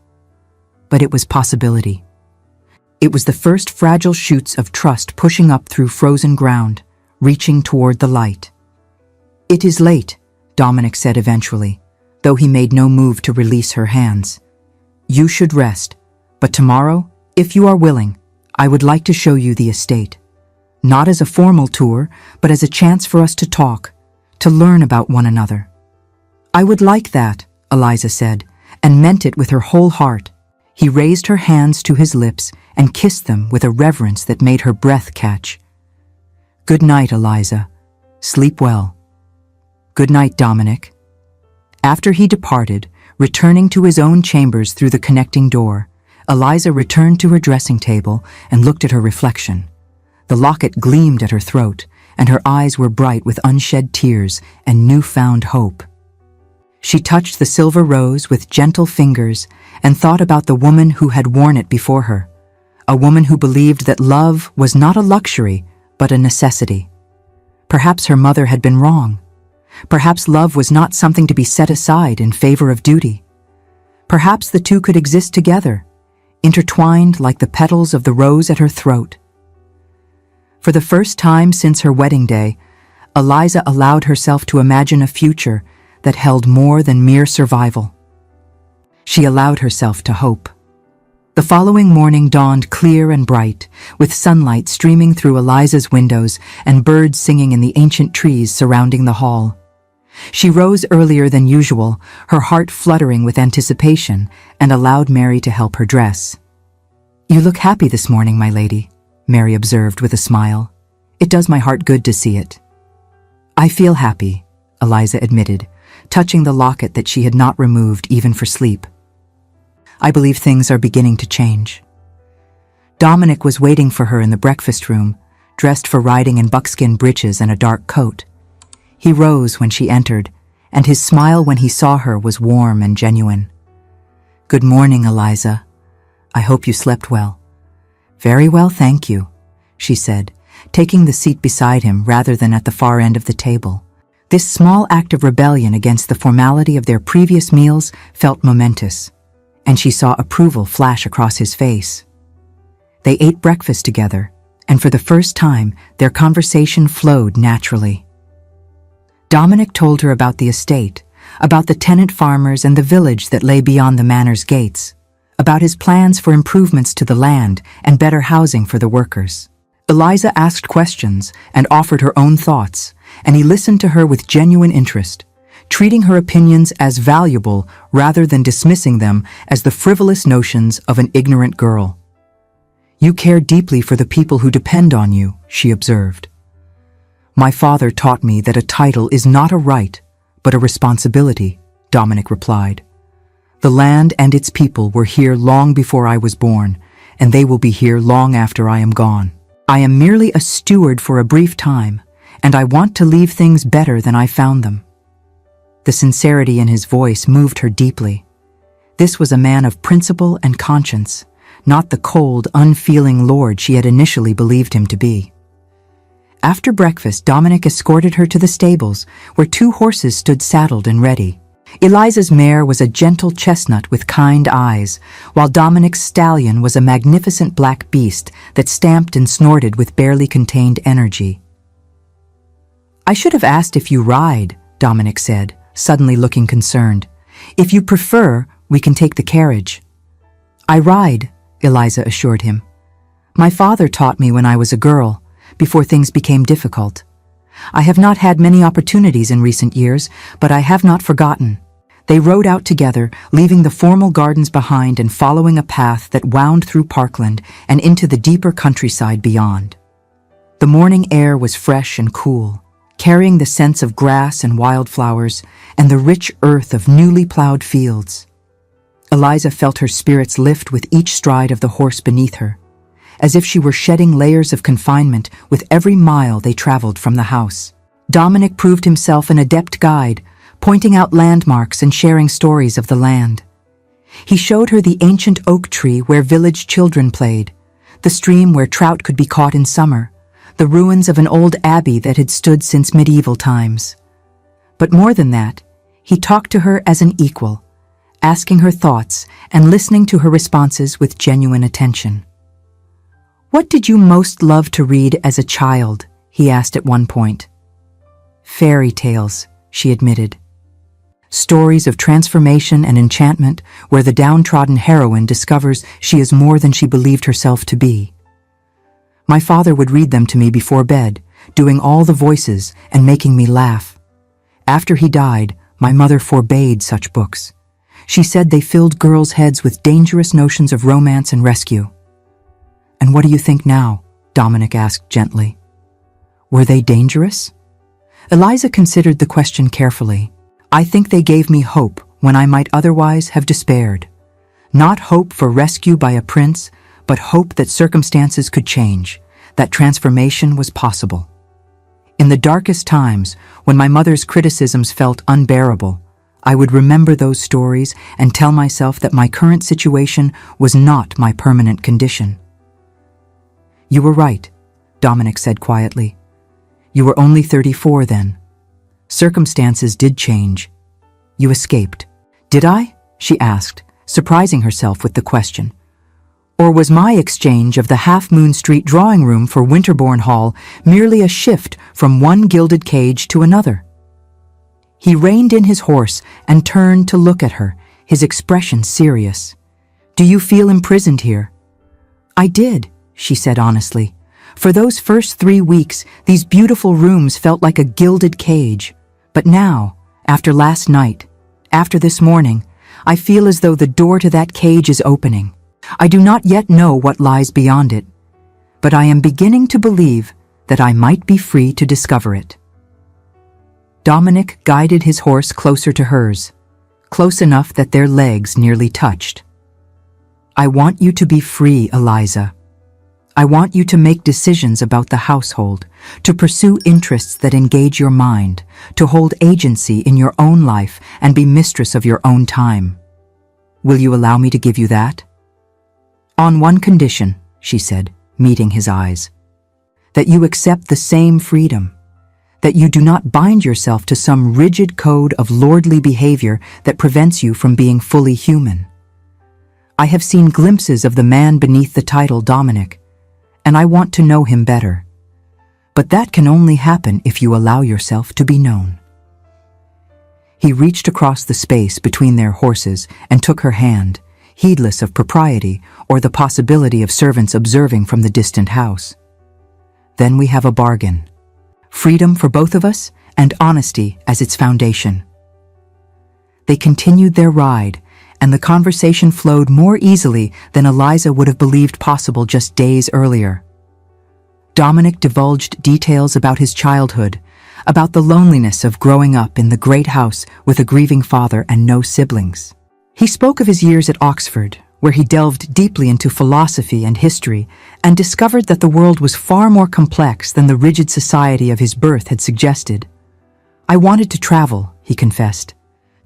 A: but it was possibility. It was the first fragile shoots of trust pushing up through frozen ground, reaching toward the light. "It is late," Dominic said eventually, though he made no move to release her hands. "You should rest, but tomorrow, if you are willing, I would like to show you the estate. Not as a formal tour, but as a chance for us to talk, to learn about one another." "I would like that," Eliza said, and meant it with her whole heart. He raised her hands to his lips and kissed them with a reverence that made her breath catch. "Good night, Eliza. Sleep well." "Good night, Dominic." After he departed, returning to his own chambers through the connecting door, Eliza returned to her dressing table and looked at her reflection. The locket gleamed at her throat, and her eyes were bright with unshed tears and newfound hope. She touched the silver rose with gentle fingers and thought about the woman who had worn it before her, a woman who believed that love was not a luxury, but a necessity. Perhaps her mother had been wrong. Perhaps love was not something to be set aside in favor of duty. Perhaps the two could exist together, intertwined like the petals of the rose at her throat. For the first time since her wedding day, Eliza allowed herself to imagine a future that held more than mere survival. She allowed herself to hope. The following morning dawned clear and bright, with sunlight streaming through Eliza's windows and birds singing in the ancient trees surrounding the hall. She rose earlier than usual, her heart fluttering with anticipation, and allowed Mary to help her dress. "You look happy this morning, my lady," Mary observed with a smile. "It does my heart good to see it." "I feel happy," Eliza admitted, touching the locket that she had not removed even for sleep. "I believe things are beginning to change." Dominic was waiting for her in the breakfast room, dressed for riding in buckskin breeches and a dark coat. He rose when she entered, and his smile when he saw her was warm and genuine. "Good morning, Eliza. I hope you slept well." "Very well, thank you," she said, taking the seat beside him rather than at the far end of the table. This small act of rebellion against the formality of their previous meals felt momentous, and she saw approval flash across his face. They ate breakfast together, and for the first time, their conversation flowed naturally. Dominic told her about the estate, about the tenant farmers and the village that lay beyond the manor's gates, about his plans for improvements to the land and better housing for the workers. Eliza asked questions and offered her own thoughts, and he listened to her with genuine interest, treating her opinions as valuable rather than dismissing them as the frivolous notions of an ignorant girl. "You care deeply for the people who depend on you," she observed. "My father taught me that a title is not a right, but a responsibility," Dominic replied. "The land and its people were here long before I was born, and they will be here long after I am gone. I am merely a steward for a brief time, and I want to leave things better than I found them." The sincerity in his voice moved her deeply. This was a man of principle and conscience, not the cold, unfeeling lord she had initially believed him to be. After breakfast, Dominic escorted her to the stables, where 2 horses stood saddled and ready. Eliza's mare was a gentle chestnut with kind eyes, while Dominic's stallion was a magnificent black beast that stamped and snorted with barely contained energy. "I should have asked if you ride," Dominic said, suddenly looking concerned. "If you prefer, we can take the carriage." "I ride," Eliza assured him. "My father taught me when I was a girl, before things became difficult. I have not had many opportunities in recent years, but I have not forgotten." They rode out together, leaving the formal gardens behind and following a path that wound through parkland and into the deeper countryside beyond. The morning air was fresh and cool, carrying the scents of grass and wildflowers and the rich earth of newly plowed fields. Eliza felt her spirits lift with each stride of the horse beneath her, as if she were shedding layers of confinement with every mile they traveled from the house. Dominic proved himself an adept guide, pointing out landmarks and sharing stories of the land. He showed her the ancient oak tree where village children played, the stream where trout could be caught in summer, the ruins of an old abbey that had stood since medieval times. But more than that, he talked to her as an equal, asking her thoughts and listening to her responses with genuine attention. "What did you most love to read as a child?" he asked at one point. "Fairy tales," she admitted. Stories of transformation and enchantment where the downtrodden heroine discovers she is more than she believed herself to be. My father would read them to me before bed, doing all the voices and making me laugh. After he died, my mother forbade such books. She said they filled girls' heads with dangerous notions of romance and rescue. "And what do you think now?" Dominic asked gently. "Were they dangerous?" Eliza considered the question carefully. "I think they gave me hope when I might otherwise have despaired. Not hope for rescue by a prince, but hope that circumstances could change, that transformation was possible. In the darkest times, when my mother's criticisms felt unbearable, I would remember those stories and tell myself that my current situation was not my permanent condition." "You were right," Dominic said quietly. "You were only 34 then. Circumstances did change. You escaped." "Did I?" she asked, surprising herself with the question. "Or was my exchange of the Half Moon Street drawing room for Winterbourne Hall merely a shift from one gilded cage to another?" He reined in his horse and turned to look at her, his expression serious. "Do you feel imprisoned here?" "I did," she said honestly. "For those first 3 weeks, these beautiful rooms felt like a gilded cage. But now, after last night, after this morning, I feel as though the door to that cage is opening. I do not yet know what lies beyond it, but I am beginning to believe that I might be free to discover it. Dominic guided his horse closer to hers, close enough that their legs nearly touched. I want you to be free, Eliza. I want you to make decisions about the household, to pursue interests that engage your mind, to hold agency in your own life and be mistress of your own time. Will you allow me to give you that? On one condition, she said, meeting his eyes. That you accept the same freedom, that you do not bind yourself to some rigid code of lordly behavior that prevents you from being fully human. I have seen glimpses of the man beneath the title Dominic, and I want to know him better. But that can only happen if you allow yourself to be known. He reached across the space between their horses and took her hand, heedless of propriety or the possibility of servants observing from the distant house. Then we have a bargain. Freedom for both of us and honesty as its foundation. They continued their ride, and the conversation flowed more easily than Eliza would have believed possible just days earlier. Dominic divulged details about his childhood, about the loneliness of growing up in the great house with a grieving father and no siblings. He spoke of his years at Oxford, where he delved deeply into philosophy and history and discovered that the world was far more complex than the rigid society of his birth had suggested. I wanted to travel, he confessed,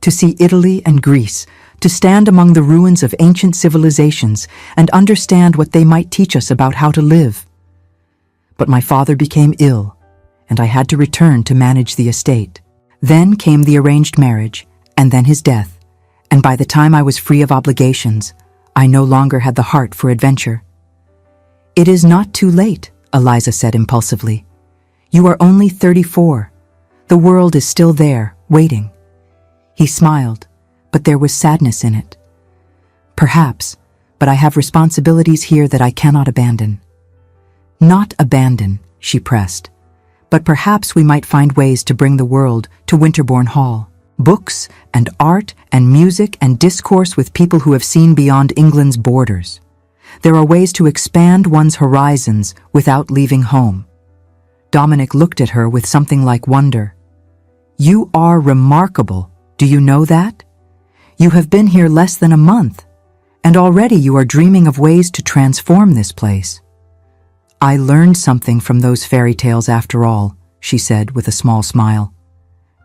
A: to see Italy and Greece, to stand among the ruins of ancient civilizations and understand what they might teach us about how to live. But my father became ill, and I had to return to manage the estate. Then came the arranged marriage, and then his death, and by the time I was free of obligations, I no longer had the heart for adventure. It is not too late, Eliza said impulsively. You are only 34. The world is still there, waiting. He smiled, but there was sadness in it. Perhaps, but I have responsibilities here that I cannot abandon. Not abandon, she pressed, but perhaps we might find ways to bring the world to Winterbourne Hall. Books and art and music and discourse with people who have seen beyond England's borders. There are ways to expand one's horizons without leaving home. Dominic looked at her with something like wonder. You are remarkable, do you know that? You have been here less than a month, and already you are dreaming of ways to transform this place. I learned something from those fairy tales after all, she said with a small smile.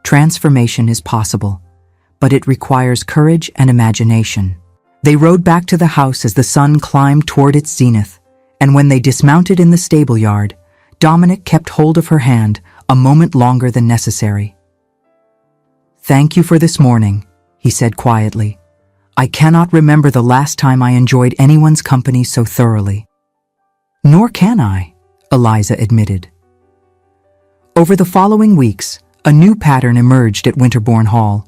A: Transformation is possible, but it requires courage and imagination. They rode back to the house as the sun climbed toward its zenith, and when they dismounted in the stable yard, Dominic kept hold of her hand a moment longer than necessary. Thank you for this morning, he said quietly. I cannot remember the last time I enjoyed anyone's company so thoroughly. Nor can I, Eliza admitted. Over the following weeks, a new pattern emerged at Winterbourne Hall.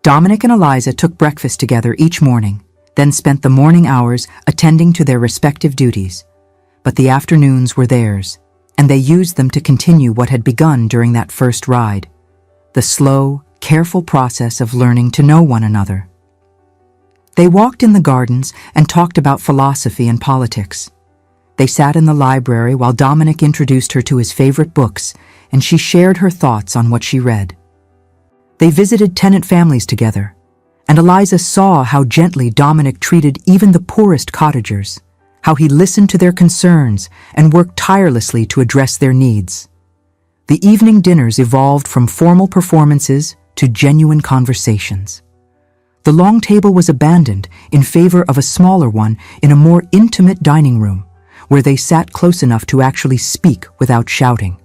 A: Dominic and Eliza took breakfast together each morning, then spent the morning hours attending to their respective duties. But the afternoons were theirs, and they used them to continue what had begun during that first ride, the slow, careful process of learning to know one another. They walked in the gardens and talked about philosophy and politics. They sat in the library while Dominic introduced her to his favorite books, and she shared her thoughts on what she read. They visited tenant families together, and Eliza saw how gently Dominic treated even the poorest cottagers, how he listened to their concerns and worked tirelessly to address their needs. The evening dinners evolved from formal performances to genuine conversations. The long table was abandoned in favor of a smaller one in a more intimate dining room, where they sat close enough to actually speak without shouting.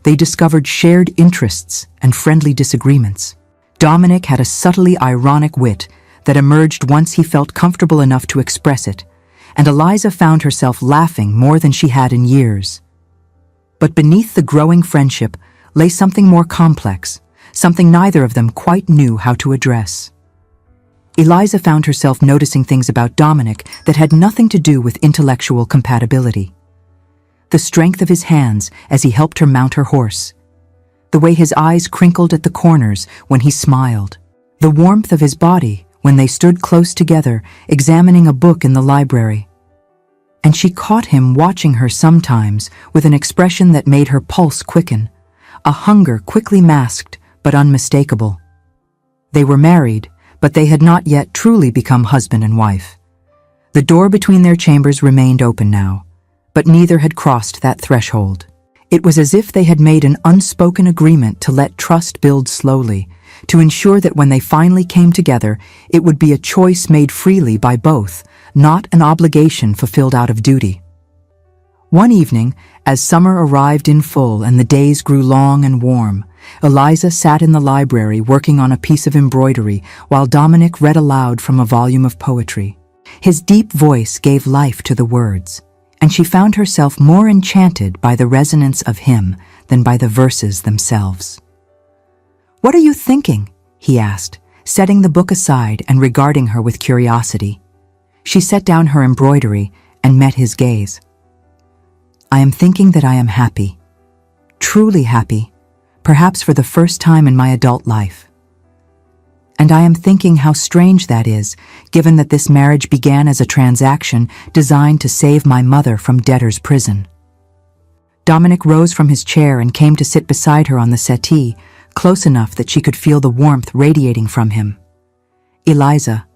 A: They discovered shared interests and friendly disagreements. Dominic had a subtly ironic wit that emerged once he felt comfortable enough to express it, and Eliza found herself laughing more than she had in years. But beneath the growing friendship lay something more complex, something neither of them quite knew how to address. Eliza found herself noticing things about Dominic that had nothing to do with intellectual compatibility. The strength of his hands as he helped her mount her horse, the way his eyes crinkled at the corners when he smiled, the warmth of his body when they stood close together, examining a book in the library. And she caught him watching her sometimes with an expression that made her pulse quicken, a hunger quickly masked but unmistakable. They were married, but they had not yet truly become husband and wife. The door between their chambers remained open now, but neither had crossed that threshold. It was as if they had made an unspoken agreement to let trust build slowly, to ensure that when they finally came together, it would be a choice made freely by both, not an obligation fulfilled out of duty. One evening, as summer arrived in full and the days grew long and warm, Eliza sat in the library working on a piece of embroidery while Dominic read aloud from a volume of poetry. His deep voice gave life to the words, and she found herself more enchanted by the resonance of him than by the verses themselves. "What are you thinking?" he asked, setting the book aside and regarding her with curiosity. She set down her embroidery and met his gaze. "I am thinking that I am happy, truly happy, perhaps for the first time in my adult life. And I am thinking how strange that is, given that this marriage began as a transaction designed to save my mother from debtor's prison." Dominic rose from his chair and came to sit beside her on the settee, close enough that she could feel the warmth radiating from him. "Eliza,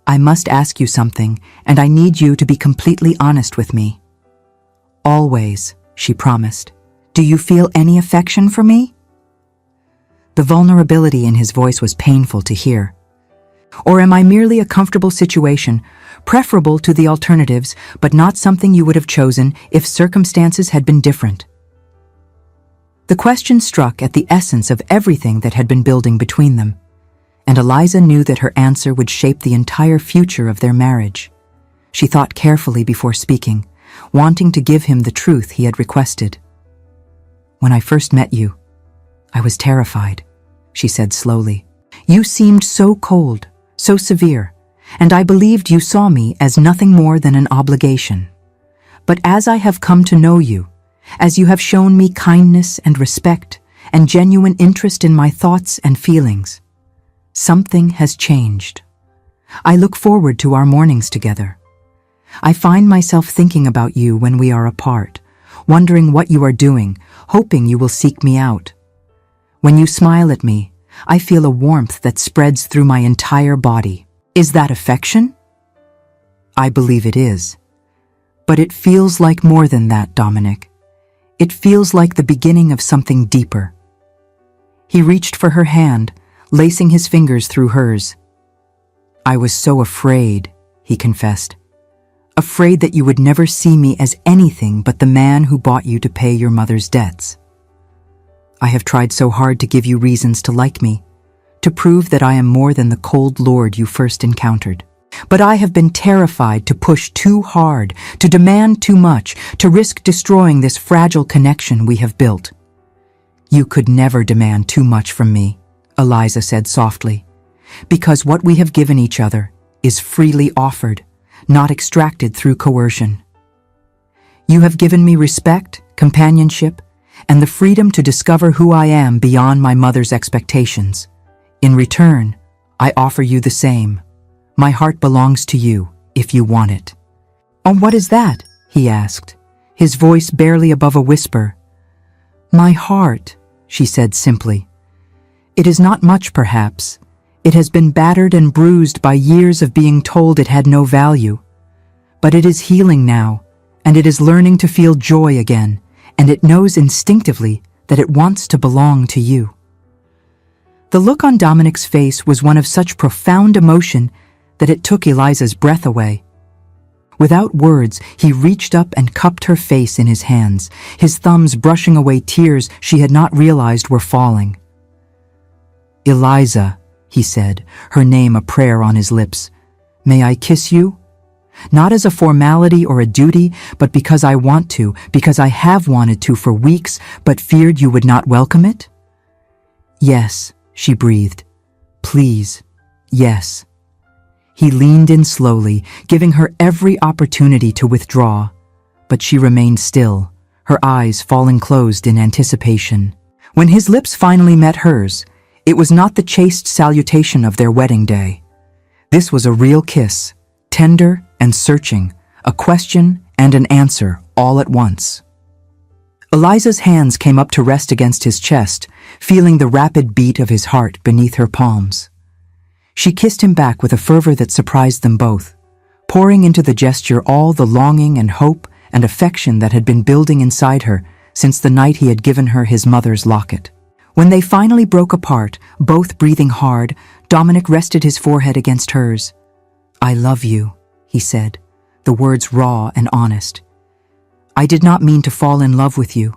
A: I must ask you something, and I need you to be completely honest with me." "Always," she promised. "Do you feel any affection for me?" The vulnerability in his voice was painful to hear. "Or am I merely a comfortable situation, preferable to the alternatives, but not something you would have chosen if circumstances had been different?" The question struck at the essence of everything that had been building between them, and Eliza knew that her answer would shape the entire future of their marriage. She thought carefully before speaking, wanting to give him the truth he had requested. "When I first met you, I was terrified," she said slowly. "You seemed so cold, so severe, and I believed you saw me as nothing more than an obligation. But as I have come to know you, as you have shown me kindness and respect and genuine interest in my thoughts and feelings, something has changed. I look forward to our mornings together. I find myself thinking about you when we are apart, wondering what you are doing, hoping you will seek me out. When you smile at me, I feel a warmth that spreads through my entire body. Is that affection?" "I believe it is. But it feels like more than that, Dominic. It feels like the beginning of something deeper." He reached for her hand, lacing his fingers through hers. "I was so afraid," he confessed. "Afraid that you would never see me as anything but the man who bought you to pay your mother's debts. I have tried so hard to give you reasons to like me, to prove that I am more than the cold lord you first encountered. But I have been terrified to push too hard, to demand too much, to risk destroying this fragile connection we have built." "You could never demand too much from me," Eliza said softly, "because what we have given each other is freely offered, not extracted through coercion. You have given me respect, companionship, and the freedom to discover who I am beyond my mother's expectations. In return, I offer you the same. My heart belongs to you, if you want it." "Oh, what is that?" he asked, his voice barely above a whisper. "My heart," she said simply. "It is not much, perhaps. It has been battered and bruised by years of being told it had no value. But it is healing now, and it is learning to feel joy again, and it knows instinctively that it wants to belong to you." The look on Dominic's face was one of such profound emotion that it took Eliza's breath away. Without words, he reached up and cupped her face in his hands, his thumbs brushing away tears she had not realized were falling. "Eliza," he said, her name a prayer on his lips, "may I kiss you? Not as a formality or a duty, but because I want to, because I have wanted to for weeks, but feared you would not welcome it?" "Yes," she breathed. "Please, yes." He leaned in slowly, giving her every opportunity to withdraw, but she remained still, her eyes falling closed in anticipation. When his lips finally met hers, it was not the chaste salutation of their wedding day. This was a real kiss, tender and searching, a question and an answer all at once. Eliza's hands came up to rest against his chest, feeling the rapid beat of his heart beneath her palms. She kissed him back with a fervor that surprised them both, pouring into the gesture all the longing and hope and affection that had been building inside her since the night he had given her his mother's locket. When they finally broke apart, both breathing hard, Dominic rested his forehead against hers. "I love you," he said, the words raw and honest. "I did not mean to fall in love with you.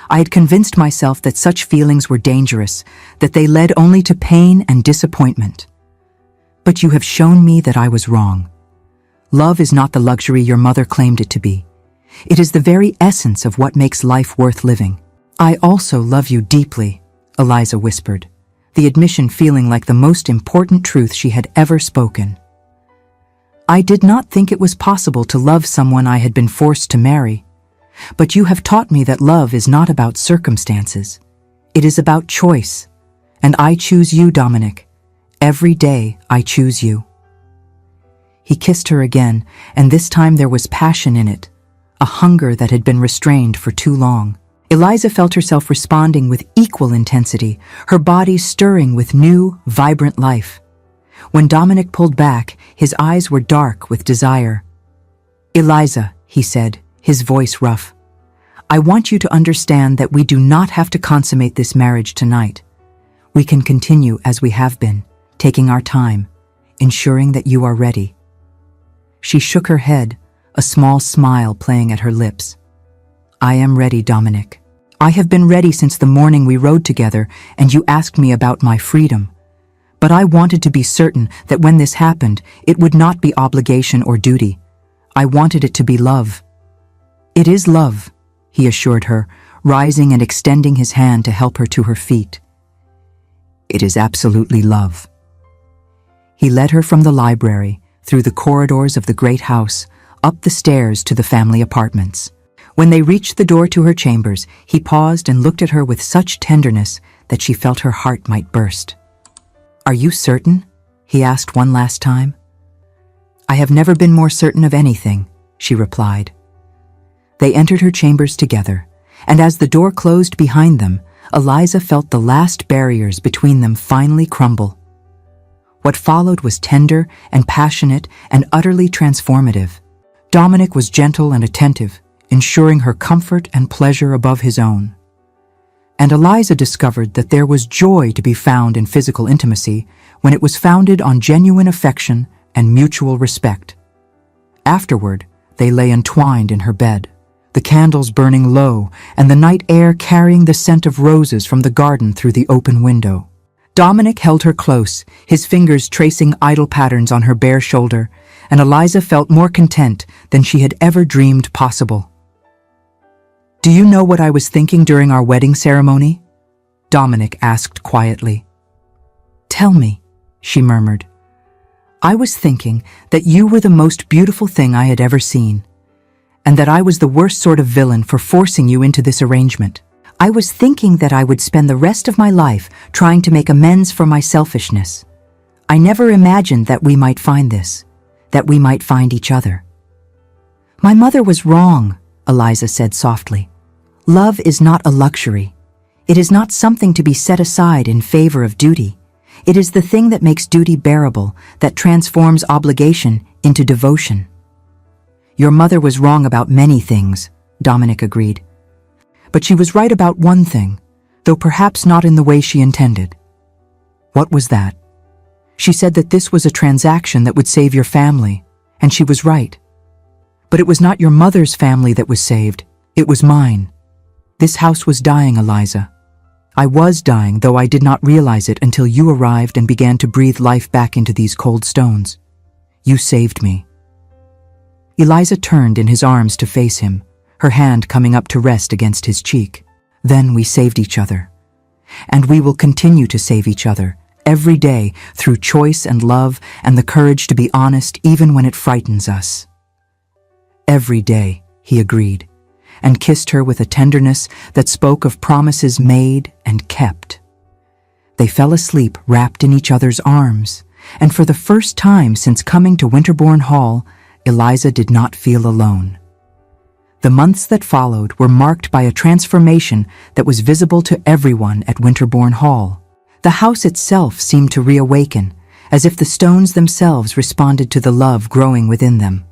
A: I had convinced myself that such feelings were dangerous, that they led only to pain and disappointment. But you have shown me that I was wrong. Love is not the luxury your mother claimed it to be. It is the very essence of what makes life worth living. I also love you deeply," Eliza whispered, the admission feeling like the most important truth she had ever spoken. "I did not think it was possible to love someone I had been forced to marry. But you have taught me that love is not about circumstances. It is about choice. And I choose you, Dominic. Every day I choose you." He kissed her again, and this time there was passion in it, a hunger that had been restrained for too long. Eliza felt herself responding with equal intensity, her body stirring with new, vibrant life. When Dominic pulled back, his eyes were dark with desire. "Eliza," he said, his voice rough, "I want you to understand that we do not have to consummate this marriage tonight. We can continue as we have been, taking our time, ensuring that you are ready." She shook her head, a small smile playing at her lips. "I am ready, Dominic. I have been ready since the morning we rode together and you asked me about my freedom. But I wanted to be certain that when this happened, it would not be obligation or duty. I wanted it to be love." "It is love," he assured her, rising and extending his hand to help her to her feet. "It is absolutely love." He led her from the library, through the corridors of the great house, up the stairs to the family apartments. When they reached the door to her chambers, he paused and looked at her with such tenderness that she felt her heart might burst. "Are you certain?" he asked one last time. "I have never been more certain of anything," she replied. They entered her chambers together, and as the door closed behind them, Eliza felt the last barriers between them finally crumble. What followed was tender and passionate and utterly transformative. Dominic was gentle and attentive, ensuring her comfort and pleasure above his own. And Eliza discovered that there was joy to be found in physical intimacy when it was founded on genuine affection and mutual respect. Afterward, they lay entwined in her bed, the candles burning low and the night air carrying the scent of roses from the garden through the open window. Dominic held her close, his fingers tracing idle patterns on her bare shoulder, and Eliza felt more content than she had ever dreamed possible. "Do you know what I was thinking during our wedding ceremony?" Dominic asked quietly. "Tell me," she murmured. "I was thinking that you were the most beautiful thing I had ever seen, and that I was the worst sort of villain for forcing you into this arrangement. I was thinking that I would spend the rest of my life trying to make amends for my selfishness. I never imagined that we might find this, that we might find each other." "My mother was wrong," Eliza said softly. "Love is not a luxury. It is not something to be set aside in favor of duty. It is the thing that makes duty bearable, that transforms obligation into devotion." "Your mother was wrong about many things," Dominic agreed. "But she was right about one thing, though perhaps not in the way she intended." "What was that?" "She said that this was a transaction that would save your family, and she was right. But it was not your mother's family that was saved, it was mine. This house was dying, Eliza. I was dying, though I did not realize it until you arrived and began to breathe life back into these cold stones. You saved me." Eliza turned in his arms to face him, her hand coming up to rest against his cheek. "Then we saved each other. And we will continue to save each other, every day, through choice and love and the courage to be honest even when it frightens us." "Every day," he agreed, and kissed her with a tenderness that spoke of promises made and kept. They fell asleep wrapped in each other's arms, and for the first time since coming to Winterbourne Hall, Eliza did not feel alone. The months that followed were marked by a transformation that was visible to everyone at Winterbourne Hall. The house itself seemed to reawaken, as if the stones themselves responded to the love growing within them.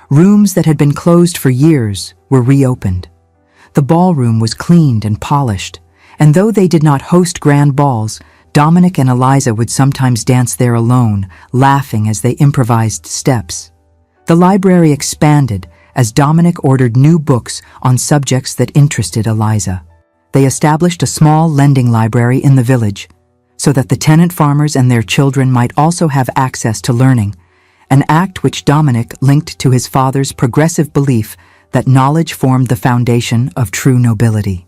A: Rooms that had been closed for years were reopened. The ballroom was cleaned and polished, and though they did not host grand balls, Dominic and Eliza would sometimes dance there alone, laughing as they improvised steps. The library expanded as Dominic ordered new books on subjects that interested Eliza. They established a small lending library in the village, so that the tenant farmers and their children might also have access to learning, an act which Dominic linked to his father's progressive belief that knowledge formed the foundation of true nobility.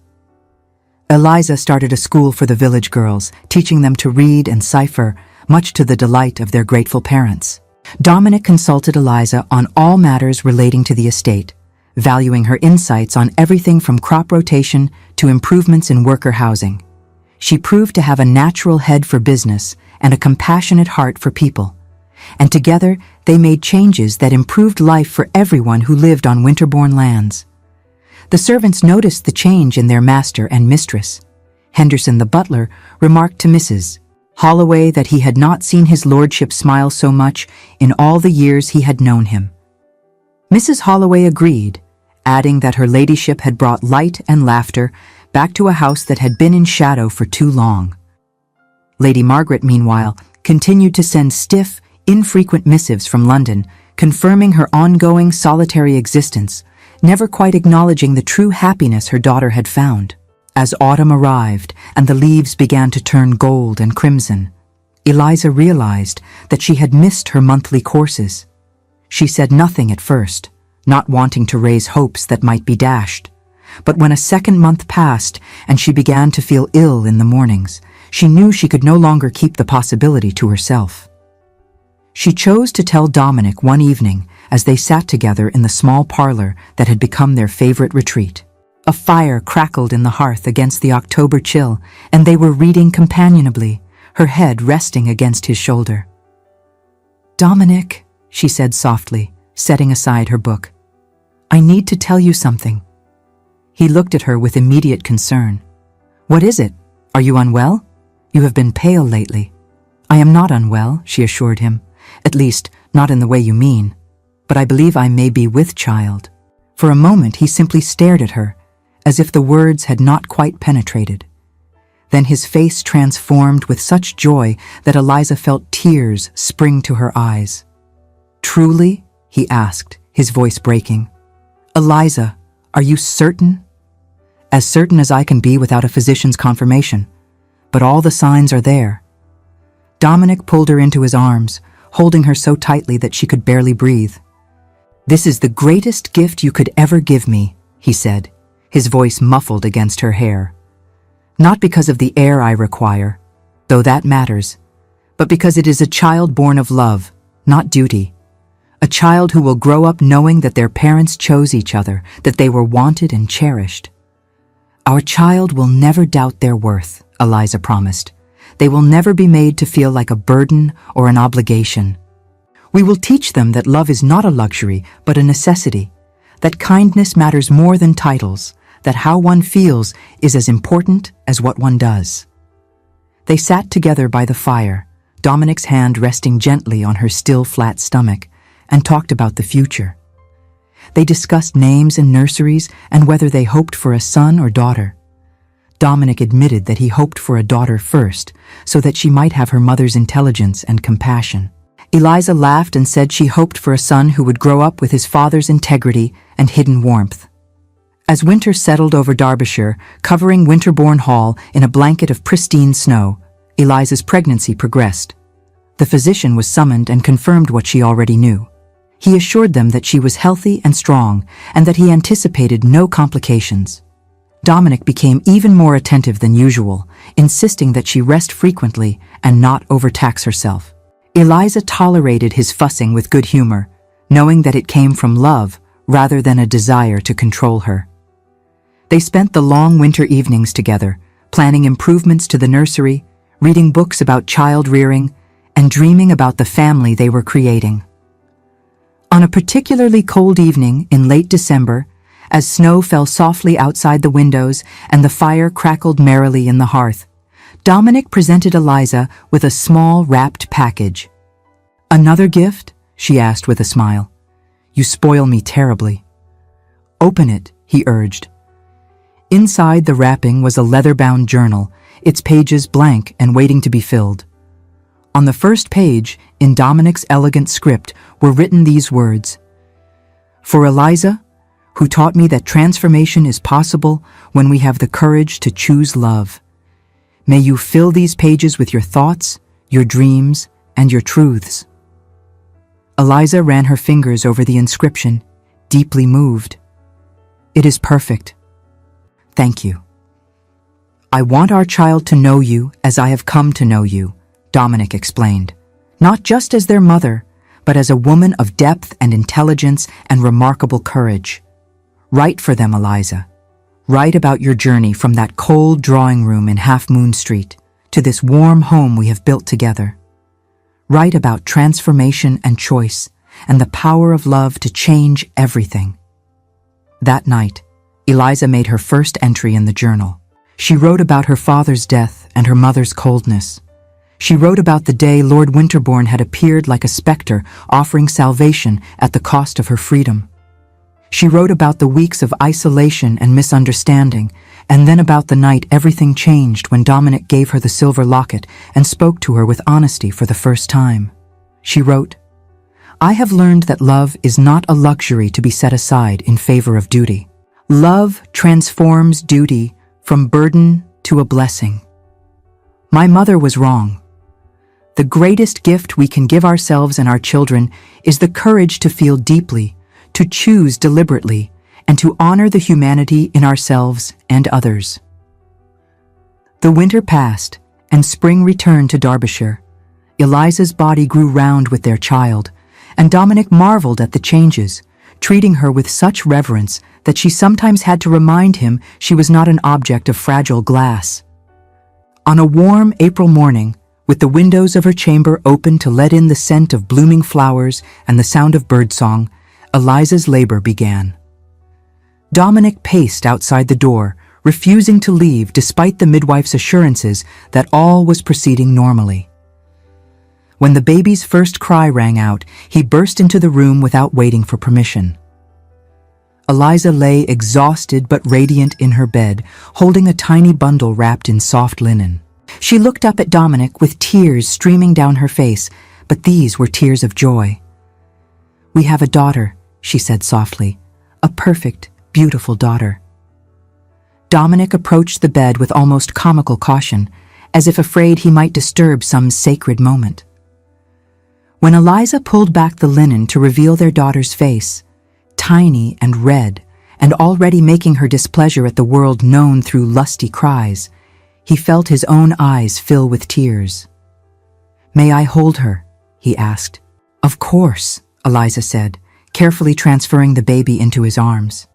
A: Eliza started a school for the village girls, teaching them to read and cipher, much to the delight of their grateful parents. Dominic consulted Eliza on all matters relating to the estate, valuing her insights on everything from crop rotation to improvements in worker housing. She proved to have a natural head for business and a compassionate heart for people, and together they made changes that improved life for everyone who lived on Winterbourne lands. The servants noticed the change in their master and mistress. Henderson the butler remarked to Mrs. Holloway that he had not seen his lordship smile so much in all the years he had known him. Mrs. Holloway agreed, adding that her ladyship had brought light and laughter back to a house that had been in shadow for too long. Lady Margaret, meanwhile, continued to send stiff, infrequent missives from London, confirming her ongoing solitary existence, never quite acknowledging the true happiness her daughter had found. As autumn arrived and the leaves began to turn gold and crimson, Eliza realized that she had missed her monthly courses. She said nothing at first, not wanting to raise hopes that might be dashed. But when a second month passed and she began to feel ill in the mornings, she knew she could no longer keep the possibility to herself. She chose to tell Dominic one evening as they sat together in the small parlor that had become their favorite retreat. A fire crackled in the hearth against the October chill, and they were reading companionably, her head resting against his shoulder. "Dominic," she said softly, setting aside her book, "I need to tell you something." He looked at her with immediate concern. "What is it? Are you unwell? You have been pale lately." "I am not unwell," she assured him. "At least, not in the way you mean. But I believe I may be with child." For a moment he simply stared at her, as if the words had not quite penetrated. Then his face transformed with such joy that Eliza felt tears spring to her eyes. "Truly?" he asked, his voice breaking. "Eliza, are you certain?" "As certain as I can be without a physician's confirmation. But all the signs are there." Dominic pulled her into his arms, holding her so tightly that she could barely breathe. "This is the greatest gift you could ever give me," he said, his voice muffled against her hair. "Not because of the air I require, though that matters, but because it is a child born of love, not duty. A child who will grow up knowing that their parents chose each other, that they were wanted and cherished. Our child will never doubt their worth," Eliza promised. "They will never be made to feel like a burden or an obligation. We will teach them that love is not a luxury, but a necessity, that kindness matters more than titles, that how one feels is as important as what one does." They sat together by the fire, Dominic's hand resting gently on her still flat stomach, and talked about the future. They discussed names and nurseries and whether they hoped for a son or daughter. Dominic admitted that he hoped for a daughter first, so that she might have her mother's intelligence and compassion. Eliza laughed and said she hoped for a son who would grow up with his father's integrity and hidden warmth. As winter settled over Derbyshire, covering Winterbourne Hall in a blanket of pristine snow, Eliza's pregnancy progressed. The physician was summoned and confirmed what she already knew. He assured them that she was healthy and strong, and that he anticipated no complications. Dominic became even more attentive than usual, insisting that she rest frequently and not overtax herself. Eliza tolerated his fussing with good humor, knowing that it came from love rather than a desire to control her. They spent the long winter evenings together, planning improvements to the nursery, reading books about child rearing, and dreaming about the family they were creating. On a particularly cold evening in late December, as snow fell softly outside the windows and the fire crackled merrily in the hearth, Dominic presented Eliza with a small wrapped package. "Another gift?" she asked with a smile. "You spoil me terribly." "Open it," he urged. Inside the wrapping was a leather-bound journal, its pages blank and waiting to be filled. On the first page, in Dominic's elegant script, were written these words: "For Eliza, who taught me that transformation is possible when we have the courage to choose love. May you fill these pages with your thoughts, your dreams, and your truths." Eliza ran her fingers over the inscription, deeply moved. "It is perfect. Thank you. I want our child to know you as I have come to know you," Dominic explained, "not just as their mother, but as a woman of depth and intelligence and remarkable courage. Write for them, Eliza. Write about your journey from that cold drawing room in Half Moon Street to this warm home we have built together. Write about transformation and choice and the power of love to change everything." That night, Eliza made her first entry in the journal. She wrote about her father's death and her mother's coldness. She wrote about the day Lord Winterbourne had appeared like a specter, offering salvation at the cost of her freedom. She wrote about the weeks of isolation and misunderstanding, and then about the night everything changed when Dominic gave her the silver locket and spoke to her with honesty for the first time. She wrote, "I have learned that love is not a luxury to be set aside in favor of duty. Love transforms duty from burden to a blessing. My mother was wrong. The greatest gift we can give ourselves and our children is the courage to feel deeply, to choose deliberately, and to honor the humanity in ourselves and others." The winter passed, and spring returned to Derbyshire. Eliza's body grew round with their child, and Dominic marveled at the changes, treating her with such reverence that she sometimes had to remind him she was not an object of fragile glass. On a warm April morning, with the windows of her chamber open to let in the scent of blooming flowers and the sound of birdsong, Eliza's labor began. Dominic paced outside the door, refusing to leave despite the midwife's assurances that all was proceeding normally. When the baby's first cry rang out, he burst into the room without waiting for permission. Eliza lay exhausted but radiant in her bed, holding a tiny bundle wrapped in soft linen. She looked up at Dominic with tears streaming down her face, but these were tears of joy. "We have a daughter," she said softly, "a perfect, beautiful daughter." Dominic approached the bed with almost comical caution, as if afraid he might disturb some sacred moment. When Eliza pulled back the linen to reveal their daughter's face, tiny and red, and already making her displeasure at the world known through lusty cries, he felt his own eyes fill with tears. "May I hold her?" he asked. "Of course," Eliza said, carefully transferring the baby into his arms.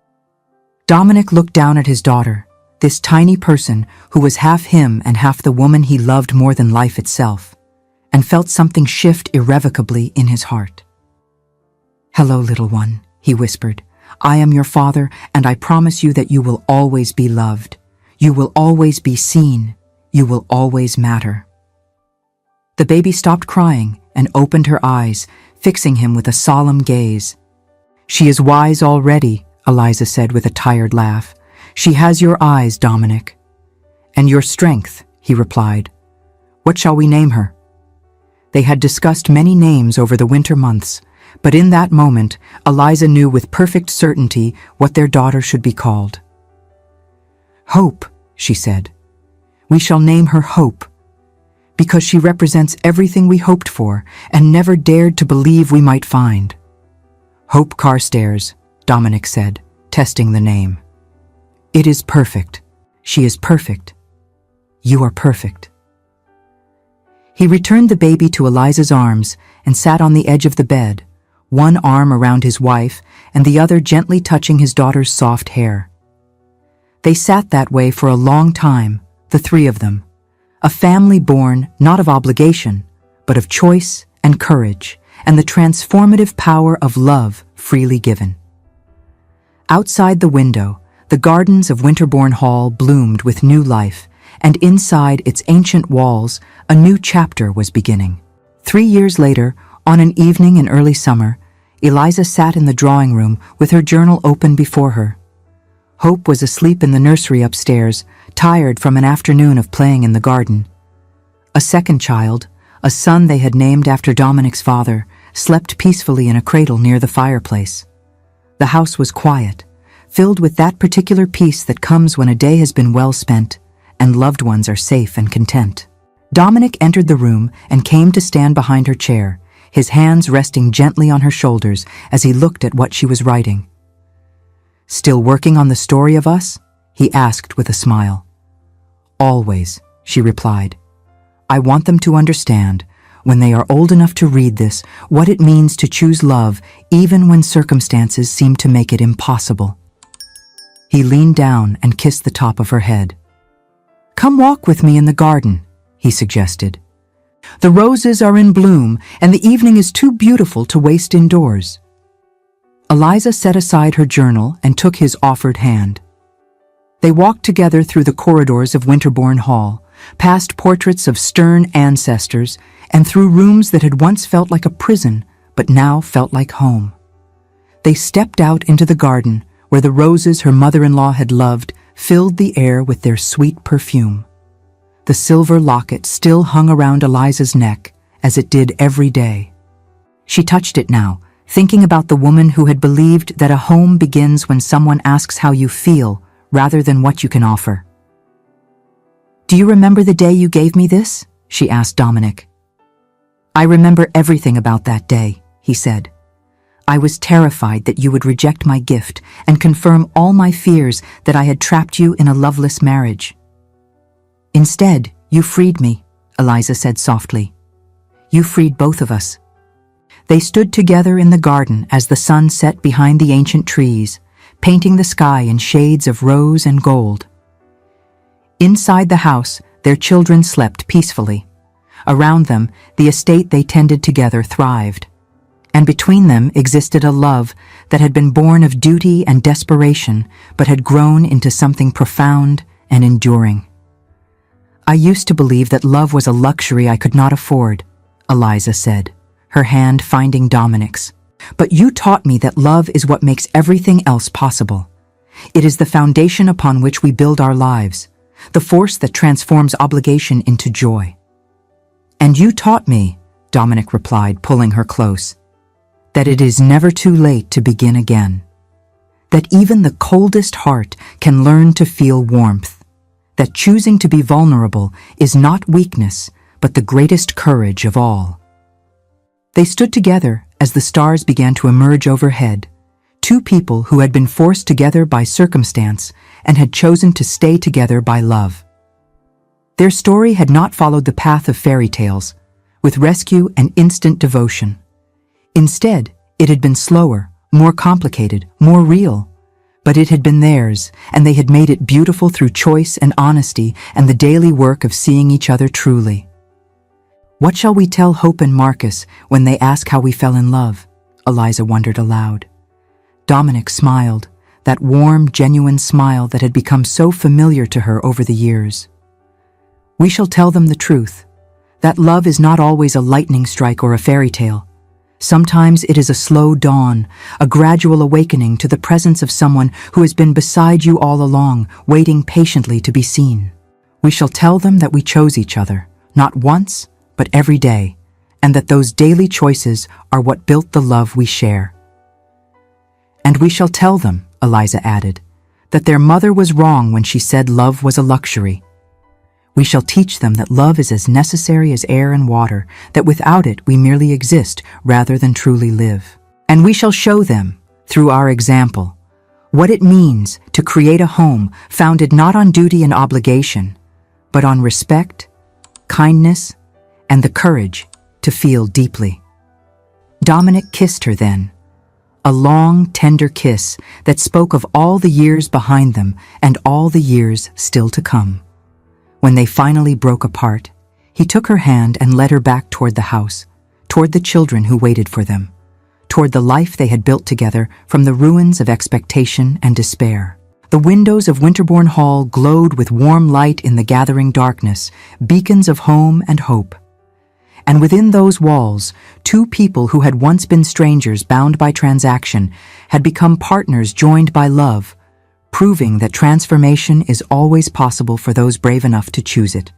A: Dominic looked down at his daughter, this tiny person who was half him and half the woman he loved more than life itself, and felt something shift irrevocably in his heart. "Hello, little one," he whispered. "I am your father, and I promise you that you will always be loved. You will always be seen. You will always matter." The baby stopped crying and opened her eyes, fixing him with a solemn gaze. "She is wise already," Eliza said with a tired laugh. "She has your eyes, Dominic." "And your strength," he replied. "What shall we name her?" They had discussed many names over the winter months, but in that moment, Eliza knew with perfect certainty what their daughter should be called. "Hope," she said. "We shall name her Hope, because she represents everything we hoped for and never dared to believe we might find." "Hope Carstairs," Dominic said, testing the name. "It is perfect. She is perfect. You are perfect." He returned the baby to Eliza's arms and sat on the edge of the bed, one arm around his wife and the other gently touching his daughter's soft hair. They sat that way for a long time, the three of them, a family born not of obligation, but of choice and courage, and the transformative power of love freely given. Outside the window, the gardens of Winterbourne Hall bloomed with new life, and inside its ancient walls, a new chapter was beginning. 3 years later, on an evening in early summer, Eliza sat in the drawing room with her journal open before her. Hope was asleep in the nursery upstairs, tired from an afternoon of playing in the garden. A second child, a son they had named after Dominic's father, slept peacefully in a cradle near the fireplace. The house was quiet, filled with that particular peace that comes when a day has been well spent and loved ones are safe and content. Dominic entered the room and came to stand behind her chair, his hands resting gently on her shoulders as he looked at what she was writing. "Still working on the story of us?" he asked with a smile. "Always," she replied. "I want them to understand, when they are old enough to read this, what it means to choose love even when circumstances seem to make it impossible." He leaned down and kissed the top of her head. "Come walk with me in the garden," he suggested. "The roses are in bloom, and the evening is too beautiful to waste indoors." Eliza set aside her journal and took his offered hand. They walked together through the corridors of Winterbourne Hall, past portraits of stern ancestors, and through rooms that had once felt like a prison, but now felt like home. They stepped out into the garden, where the roses her mother-in-law had loved filled the air with their sweet perfume. The silver locket still hung around Eliza's neck, as it did every day. She touched it now, thinking about the woman who had believed that a home begins when someone asks how you feel, rather than what you can offer. "Do you remember the day you gave me this?" she asked Dominic. "I remember everything about that day," he said. "I was terrified that you would reject my gift and confirm all my fears that I had trapped you in a loveless marriage." "Instead, you freed me," Eliza said softly. "You freed both of us." They stood together in the garden as the sun set behind the ancient trees, painting the sky in shades of rose and gold. Inside the house, their children slept peacefully. Around them, the estate they tended together thrived. And between them existed a love that had been born of duty and desperation, but had grown into something profound and enduring. "I used to believe that love was a luxury I could not afford," Eliza said, her hand finding Dominic's. "But you taught me that love is what makes everything else possible. It is the foundation upon which we build our lives, the force that transforms obligation into joy." "And you taught me," Dominic replied, pulling her close, "that it is never too late to begin again. That even the coldest heart can learn to feel warmth. That choosing to be vulnerable is not weakness, but the greatest courage of all." They stood together as the stars began to emerge overhead, two people who had been forced together by circumstance and had chosen to stay together by love. Their story had not followed the path of fairy tales, with rescue and instant devotion. Instead, it had been slower, more complicated, more real. But it had been theirs, and they had made it beautiful through choice and honesty and the daily work of seeing each other truly. "What shall we tell Hope and Marcus when they ask how we fell in love?" Eliza wondered aloud. Dominic smiled, that warm, genuine smile that had become so familiar to her over the years. "We shall tell them the truth, that love is not always a lightning strike or a fairy tale. Sometimes it is a slow dawn, a gradual awakening to the presence of someone who has been beside you all along, waiting patiently to be seen. We shall tell them that we chose each other, not once, but every day, and that those daily choices are what built the love we share." "And we shall tell them," Eliza added, "that their mother was wrong when she said love was a luxury. We shall teach them that love is as necessary as air and water, that without it we merely exist rather than truly live. And we shall show them, through our example, what it means to create a home founded not on duty and obligation, but on respect, kindness, and the courage to feel deeply." Dominic kissed her then, a long, tender kiss that spoke of all the years behind them and all the years still to come. When they finally broke apart, He took her hand and led her back toward the house, toward the children who waited for them, toward the life they had built together from the ruins of expectation and despair. The windows of Winterbourne Hall glowed with warm light in the gathering darkness, beacons of home and hope. And within those walls, two people who had once been strangers bound by transaction had become partners joined by love, proving that transformation is always possible for those brave enough to choose it.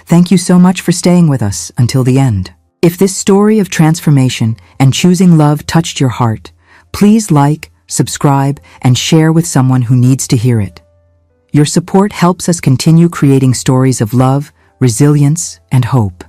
A: Thank you so much for staying with us until the end. If this story of transformation and choosing love touched your heart, please like, subscribe, and share with someone who needs to hear it. Your support helps us continue creating stories of love, resilience, and hope.